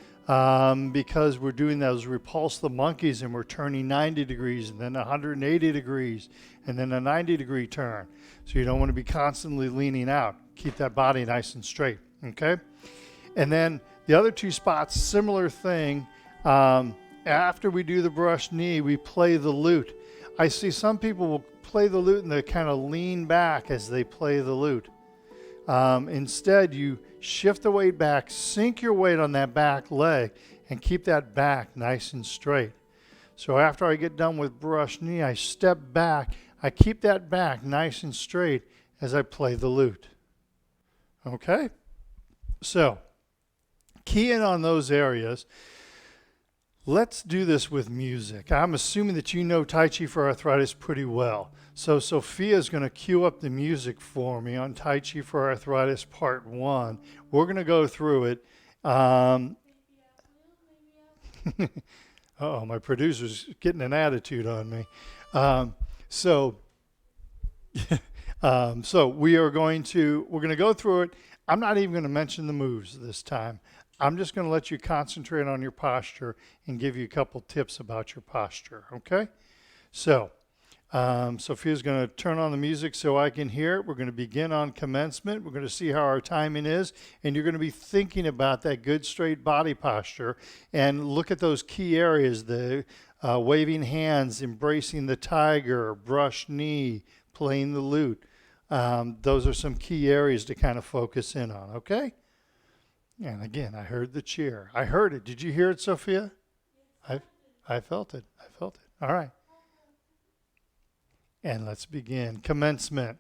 because we're doing those repulse the monkeys and we're turning 90 degrees and then 180 degrees and then a 90-degree turn. So you don't want to be constantly leaning out. Keep that body nice and straight, okay? And then the other two spots, similar thing. After we do the brush knee, we play the lute. I see some people will play the lute and they kind of lean back as they play the lute. Instead, you shift the weight back, sink your weight on that back leg, and keep that back nice and straight. So after I get done with brush knee, I step back. I keep that back nice and straight as I play the lute. Okay? So, key in on those areas. Let's do this with music. I'm assuming that you know Tai Chi for Arthritis pretty well. So Sophia is going to cue up the music for me on Tai Chi for Arthritis Part 1. We're going to go through it. Uh-oh, my producer's getting an attitude on me. So we're going to go through it. I'm not even going to mention the moves this time. I'm just going to let you concentrate on your posture and give you a couple tips about your posture, okay? So Sophia's going to turn on the music so I can hear it. We're going to begin on commencement. We're going to see how our timing is. And you're going to be thinking about that good straight body posture and look at those key areas, the waving hands, embracing the tiger, brush knee, playing the lute. Those are some key areas to kind of focus in on, okay? And again, I heard the cheer. I heard it. Did you hear it, Sophia? I felt it. I felt it. All right. And let's begin. Commencement.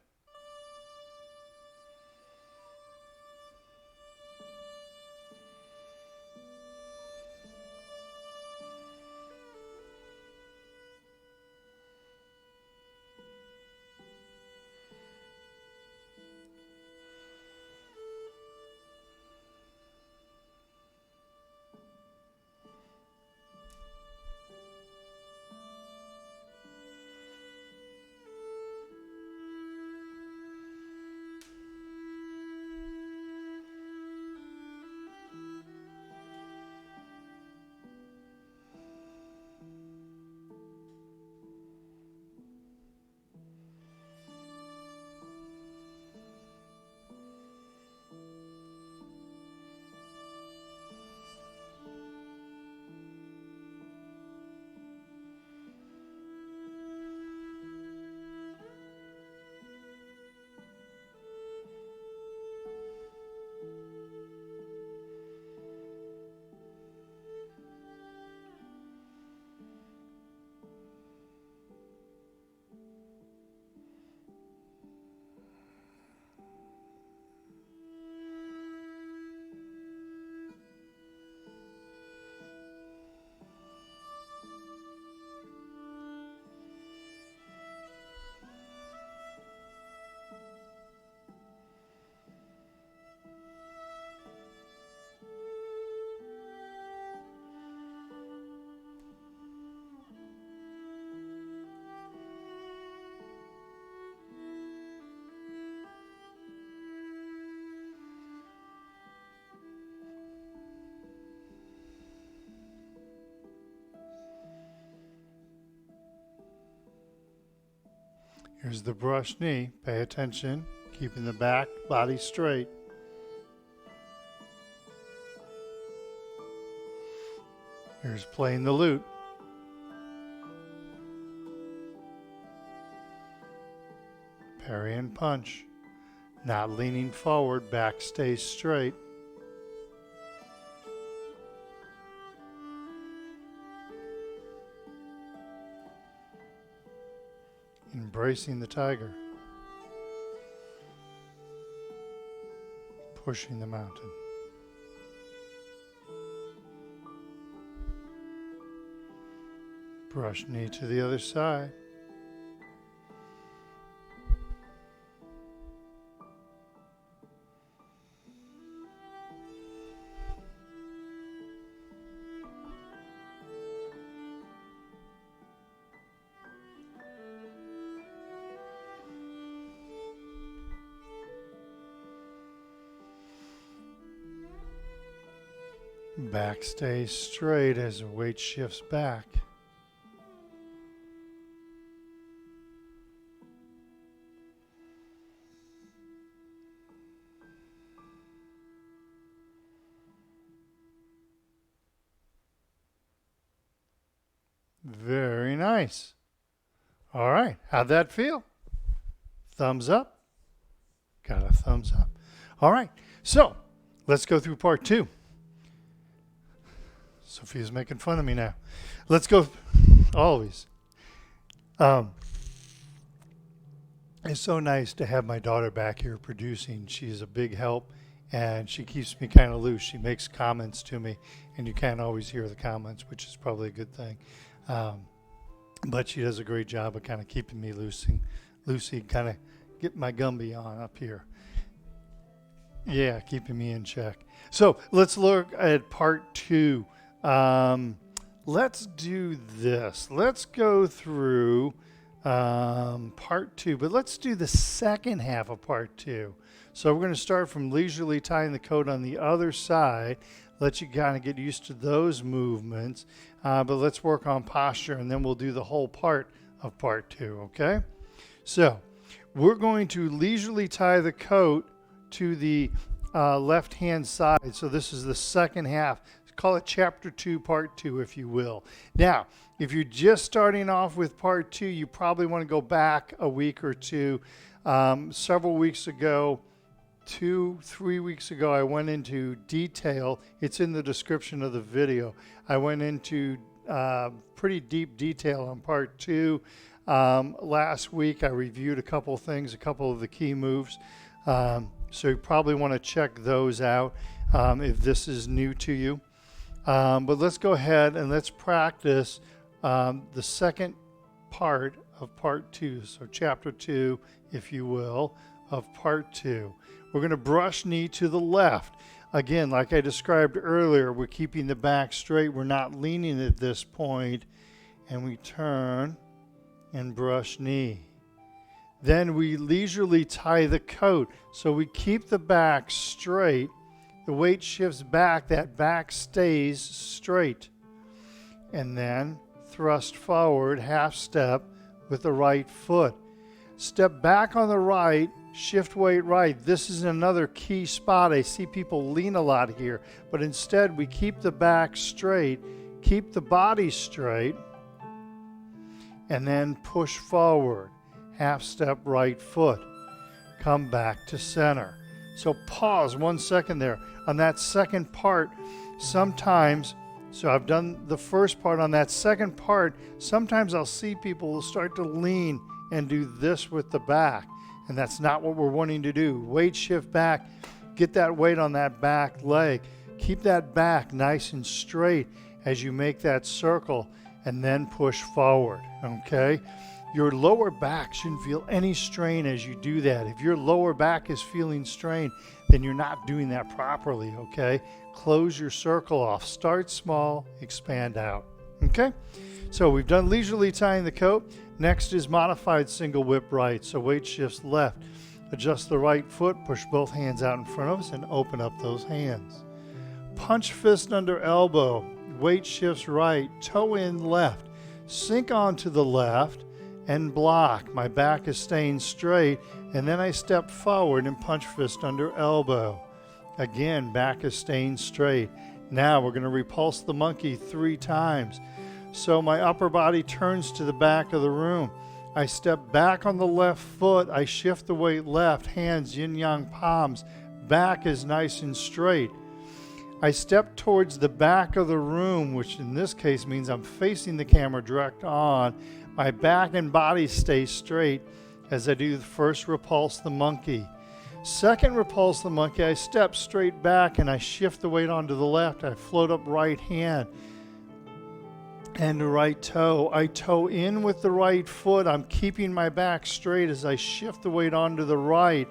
Here's the brush knee. Pay attention. Keeping the back body straight. Here's playing the lute. Parry and punch. Not leaning forward. Back stays straight. Embracing the tiger. Pushing the mountain. Brush knee to the other side. Back stays straight as the weight shifts back. Very nice. All right, how'd that feel? Thumbs up? Got a thumbs up. All right, so let's go through part 2. Sophia's making fun of me now. Let's go. Always. It's so nice to have my daughter back here producing. She's a big help, and she keeps me kind of loose. She makes comments to me, and you can't always hear the comments, which is probably a good thing. But she does a great job of kind of keeping me loosey, kind of get my Gumby on up here. Yeah, keeping me in check. So let's look at part 2. Let's do this. Let's go through part 2, but let's do the second half of part 2. So we're going to start from leisurely tying the coat on the other side, let you kind of get used to those movements, but let's work on posture, and then we'll do the whole part of part 2, okay? So we're going to leisurely tie the coat to the left-hand side. So this is the second half. Call it chapter 2, part 2, if you will. Now, if you're just starting off with part 2, you probably want to go back a week or two. Several weeks ago, 2-3 weeks ago, I went into detail. It's in the description of the video. I went into pretty deep detail on part 2. Last week, I reviewed a couple of things, a couple of the key moves. So you probably want to check those out if this is new to you. But let's go ahead and let's practice the second part of part 2. So chapter 2, if you will, of part 2. We're going to brush knee to the left. Again, like I described earlier, we're keeping the back straight. We're not leaning at this point. And we turn and brush knee. Then we leisurely tie the coat. So we keep the back straight. The weight shifts back. That back stays straight. And then thrust forward, half step with the right foot. Step back on the right, shift weight right. This is another key spot. I see people lean a lot here. But instead, we keep the back straight, keep the body straight, and then push forward. Half step right foot. Come back to center. So pause 1 second there. On that second part, sometimes, so I've done the first part. On that second part, sometimes I'll see people will start to lean and do this with the back. And that's not what we're wanting to do. Weight shift back. Get that weight on that back leg. Keep that back nice and straight as you make that circle, and then push forward, okay? Your lower back shouldn't feel any strain as you do that. If your lower back is feeling strain, then you're not doing that properly, okay? Close your circle off. Start small, expand out, okay? So we've done leisurely tying the coat. Next is modified single whip right. So weight shifts left. Adjust the right foot, push both hands out in front of us, and open up those hands. Punch fist under elbow. Weight shifts right, toe in left, sink onto the left and block. My back is staying straight, and then I step forward and punch fist under elbow. Again, back is staying straight. Now we're going to repulse the monkey 3 times. So my upper body turns to the back of the room. I step back on the left foot. I shift the weight left, hands yin-yang palms. Back is nice and straight. I step towards the back of the room, which in this case means I'm facing the camera direct on. My back and body stay straight as I do the first repulse the monkey. Second repulse the monkey, I step straight back and I shift the weight onto the left. I float up right hand and the right toe. I toe in with the right foot. I'm keeping my back straight as I shift the weight onto the right.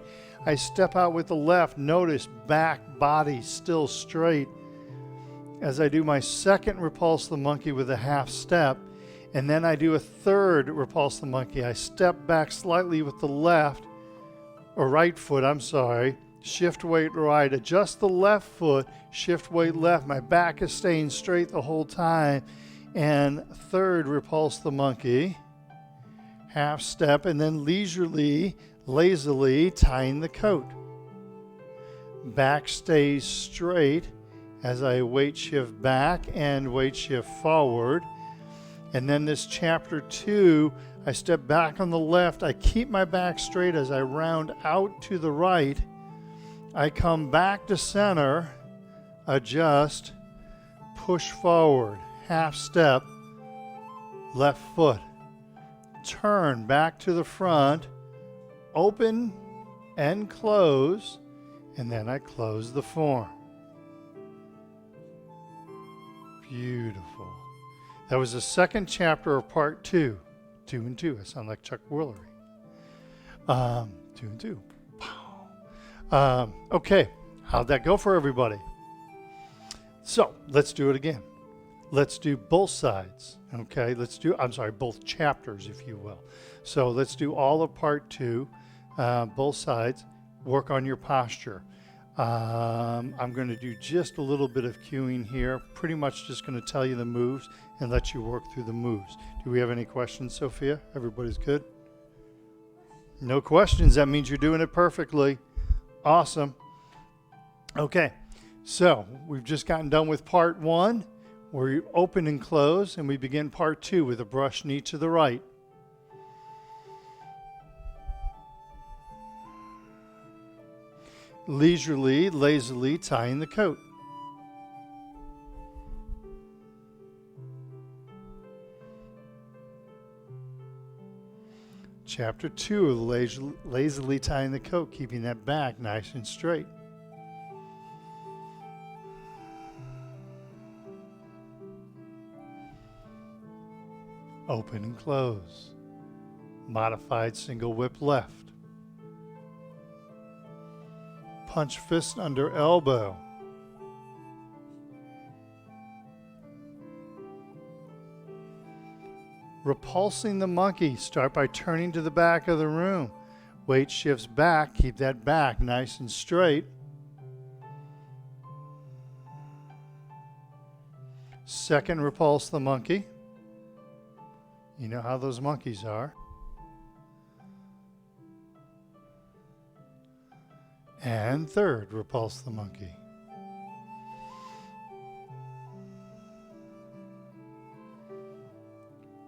I step out with the left. Notice back, body still straight. As I do my second repulse the monkey with a half step, and then I do a third repulse the monkey. I step back slightly with the left, or right foot, I'm sorry. Shift weight right. Adjust the left foot, shift weight left. My back is staying straight the whole time. And third repulse the monkey. Half step, and then leisurely, lazily tying the coat. Back stays straight as I weight shift back and weight shift forward. And then this chapter 2, I step back on the left. I keep my back straight as I round out to the right. I come back to center, adjust, push forward, half step, left foot. Turn back to the front, open and close, and then I close the form. Beautiful. That was the second chapter of part 2. 2 and 2. I sound like Chuck Woolery. 2 and 2. Okay, how'd that go for everybody? So let's do it again. Let's do both sides. Okay, both chapters, if you will. So let's do all of part 2, both sides. Work on your posture. I'm going to do just a little bit of cueing here, pretty much just going to tell you the moves and let you work through the moves. Do we have any questions, Sophia? Everybody's good? No questions. That means you're doing it perfectly. Awesome. Okay, so we've just gotten done with part 1, where you open and close, and we begin part 2 with a brush knee to the right. Leisurely, lazily tying the coat. Chapter 2 of lazily tying the coat, keeping that back nice and straight. Open and close. Modified single whip left. Punch fist under elbow. Repulsing the monkey. Start by turning to the back of the room. Weight shifts back. Keep that back nice and straight. Second, repulse the monkey. You know how those monkeys are. And third, repulse the monkey.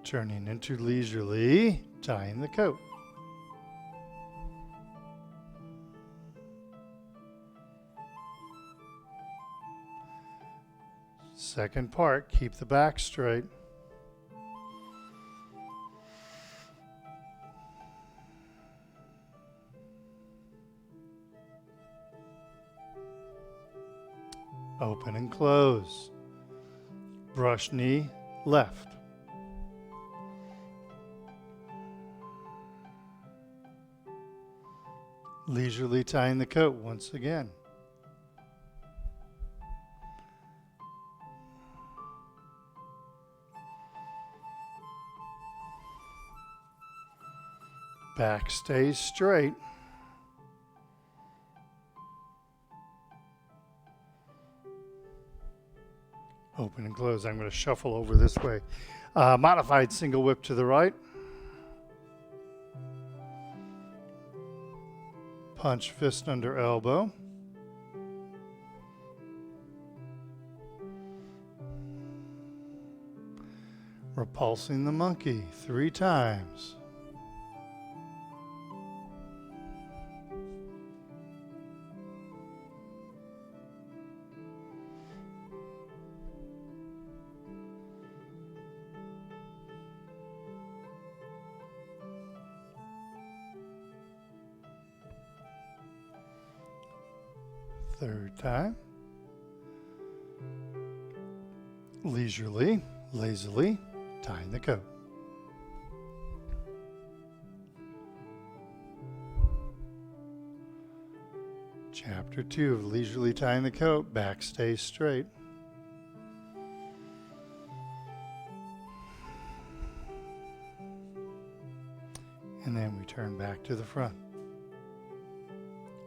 Turning into leisurely, tying the coat. Second part, keep the back straight. Open and close. Brush knee left. Leisurely tying the coat once again. Back stays straight. Open and close. I'm going to shuffle over this way. Modified single whip to the right. Punch fist under elbow. Repulsing the monkey 3 times. Third time. Leisurely, lazily, tying the coat. Chapter 2 of leisurely tying the coat, back stays straight. And then we turn back to the front.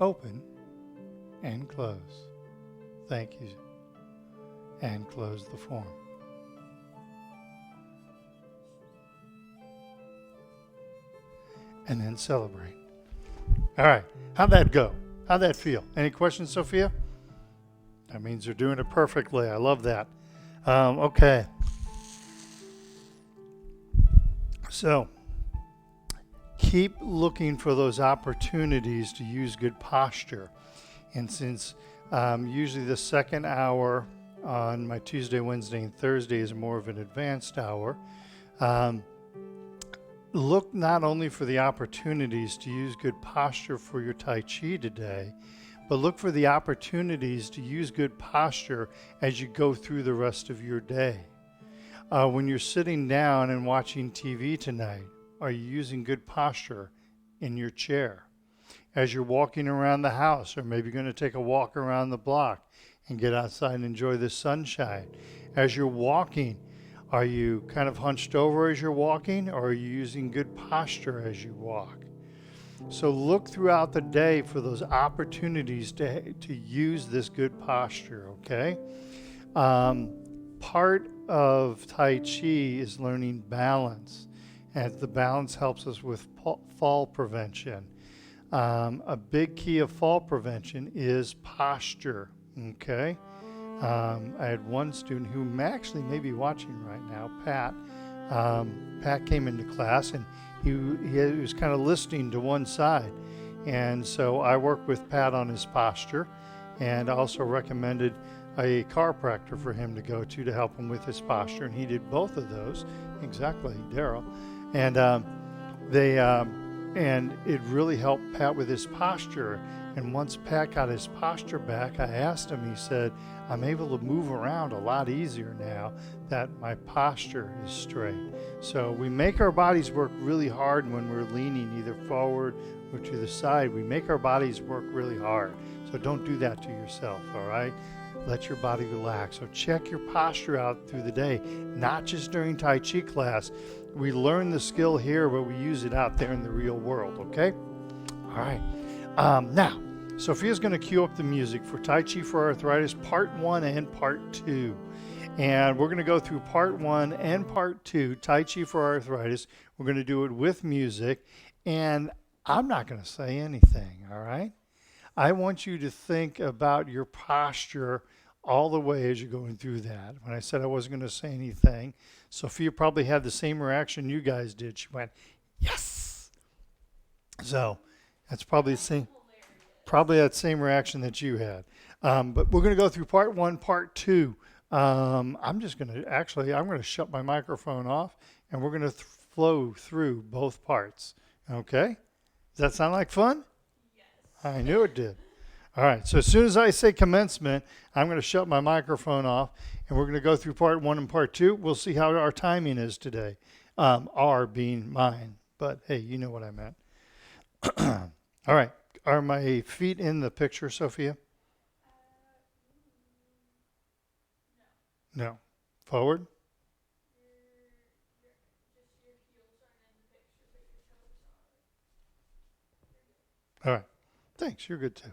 Open and close. Thank you. And close the form. And then celebrate. All right. How'd that go? How'd that feel? Any questions, Sophia? That means you're doing it perfectly. I love that. Okay. So, keep looking for those opportunities to use good posture. And since usually the second hour on my Tuesday, Wednesday, and Thursday is more of an advanced hour, look not only for the opportunities to use good posture for your Tai Chi today, but look for the opportunities to use good posture as you go through the rest of your day. When you're sitting down and watching TV tonight, are you using good posture in your chair? As you're walking around the house, or maybe you're going to take a walk around the block and get outside and enjoy the sunshine. As you're walking, are you kind of hunched over as you're walking, or are you using good posture as you walk? So look throughout the day for those opportunities to use this good posture, okay? Um, Part of Tai Chi is learning balance, and the balance helps us with fall prevention. A big key of fall prevention is posture, okay? I had one student who actually may be watching right now, Pat. Pat came into class and he was kind of listening to one side. And so I worked with Pat on his posture and also recommended a chiropractor for him to go to help him with his posture. And he did both of those, exactly, Daryl. And and it really helped Pat with his posture. And once Pat got his posture back, I asked him, he said, I'm able to move around a lot easier now that my posture is straight. So we make our bodies work really hard when we're leaning either forward or to the side. We make our bodies work really hard. So don't do that to yourself, all right? Let your body relax. So check your posture out through the day, not just during Tai Chi class. We learn the skill here, but we use it out there in the real world, okay? All right. Now, Sophia's going to cue up the music for Tai Chi for Arthritis Part 1 and Part 2. And we're going to go through Part 1 and Part 2, Tai Chi for Arthritis. We're going to do it with music. And I'm not going to say anything, all right? I want you to think about your posture all the way as you're going through that. When I said I wasn't going to say anything, Sophia probably had the same reaction you guys did. She went, yes. So that's probably the same. Probably that same reaction that you had. But we're going to go through Part 1, Part 2. I'm going to shut my microphone off, and we're going to flow through both parts. Okay? Does that sound like fun? Yes. I knew it did. All right. So as soon as I say commencement, I'm going to shut my microphone off, and we're going to go through Part 1 and Part 2. We'll see how our timing is today. R being mine. But, hey, you know what I meant. All right. Are my feet in the picture, Sophia? No. Forward? Just your heels aren't in the picture, but your toes are. All right. Thanks. You're good too.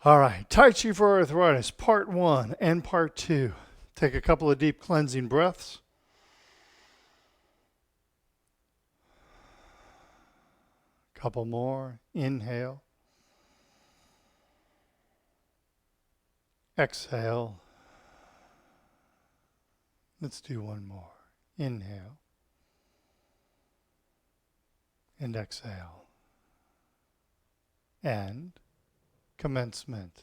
All right. Tai Chi for Arthritis, Part 1 and Part 2. Take a couple of deep cleansing breaths. Couple more. Inhale. Exhale. Let's do one more. Inhale. And exhale. And commencement.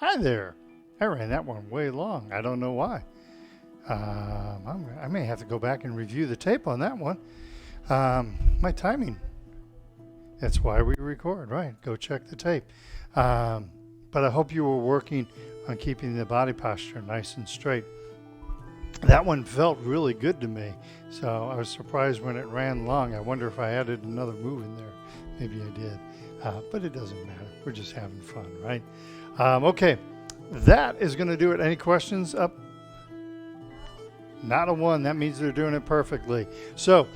Hi there. I ran that one way long. I don't know why. I may have to go back and review the tape on that one. My timing. That's why we record, right? Go check the tape. But I hope you were working on keeping the body posture nice and straight. That one felt really good to me, so I was surprised when it ran long. I wonder if I added another move in there. Maybe I did, but it doesn't matter. We're just having fun, right? Okay, that is going to do it. Any questions up? Not a one. That means they're doing it perfectly. So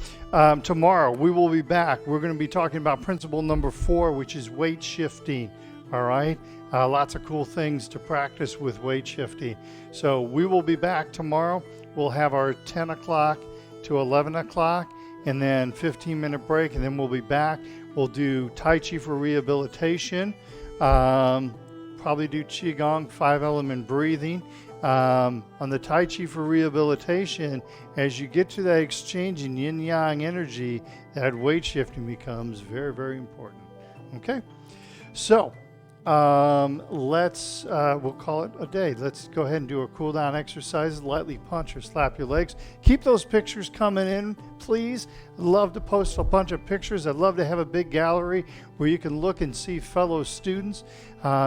tomorrow we will be back. We're going to be talking about principle number 4, which is weight shifting. All right. Lots of cool things to practice with weight shifting. So we will be back tomorrow. We'll have our 10 o'clock to 11 o'clock and then 15-minute break, and then we'll be back. We'll do Tai Chi for rehabilitation. Probably do QiGong, 5-element breathing. On the Tai Chi for rehabilitation, as you get to that exchange in yin-yang energy, that weight shifting becomes very, very important. Okay? So, we'll call it a day. Let's go ahead and do a cool down exercise. Lightly punch or slap your legs. Keep those pictures coming in, please. I'd love to post a bunch of pictures. I'd love to have a big gallery where you can look and see fellow students,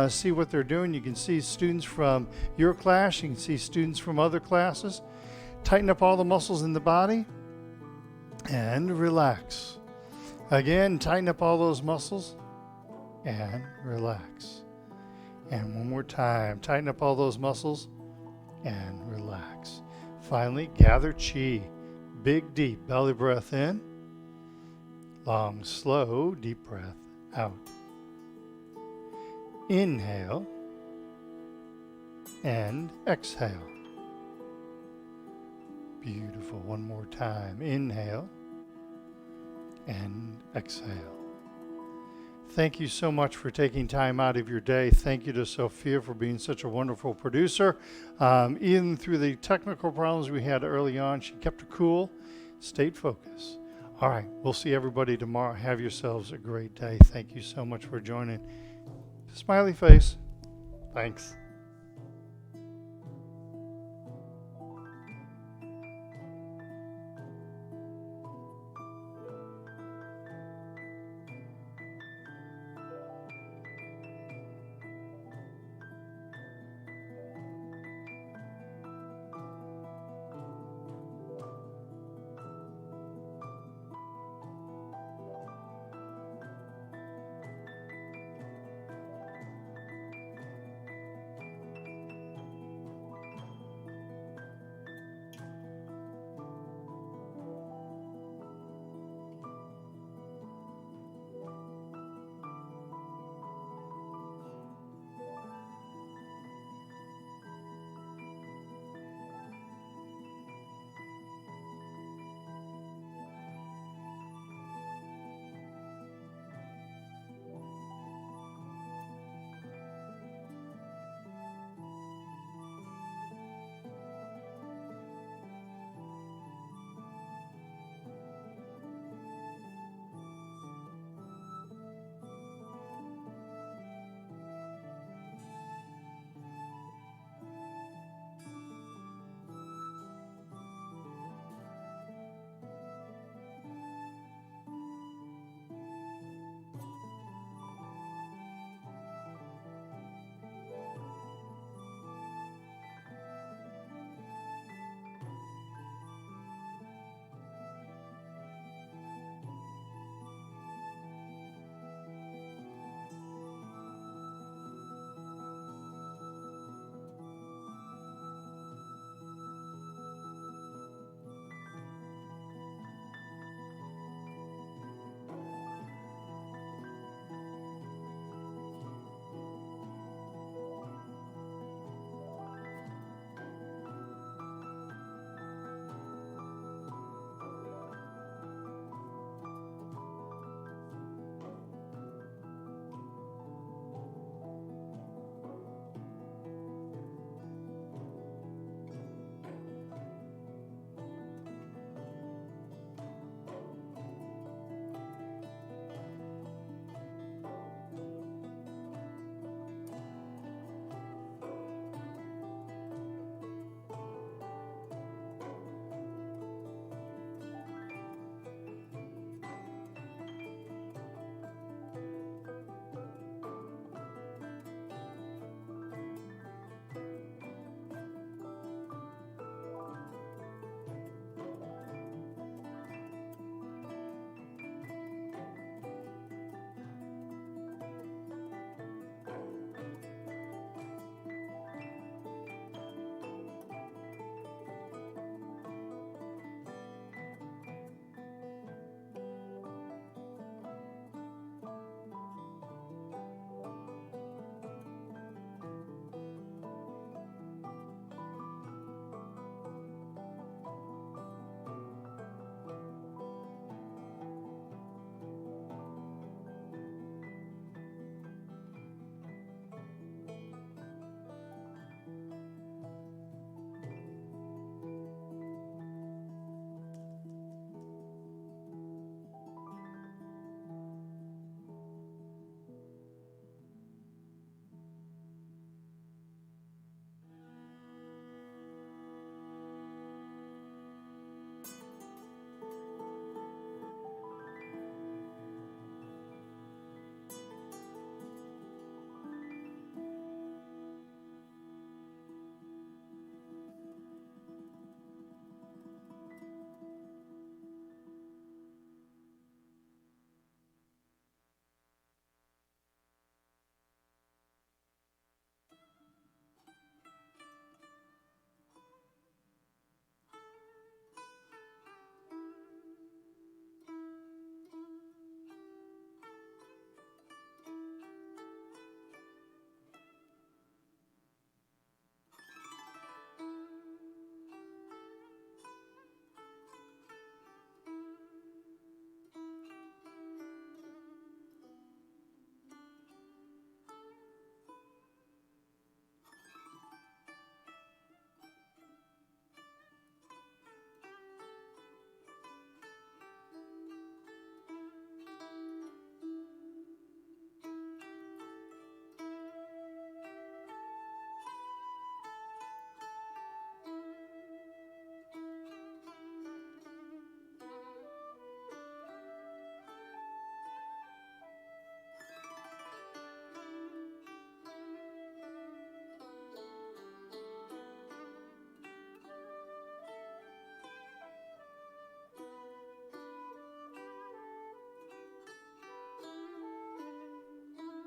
see what they're doing. You can see students from your class. You can see students from other classes. Tighten up all the muscles in the body and relax. Again, tighten up all those muscles and relax. And one more time, tighten up all those muscles and relax. Finally, gather chi. Big, deep belly breath in. Long, slow, deep breath out. Inhale and exhale. Beautiful. One more time. Inhale and exhale. Thank you so much for taking time out of your day. Thank you to Sophia for being such a wonderful producer. Even through the technical problems we had early on, she kept her cool, stayed focused. All right, we'll see everybody tomorrow. Have yourselves a great day. Thank you so much for joining. Smiley face. Thanks.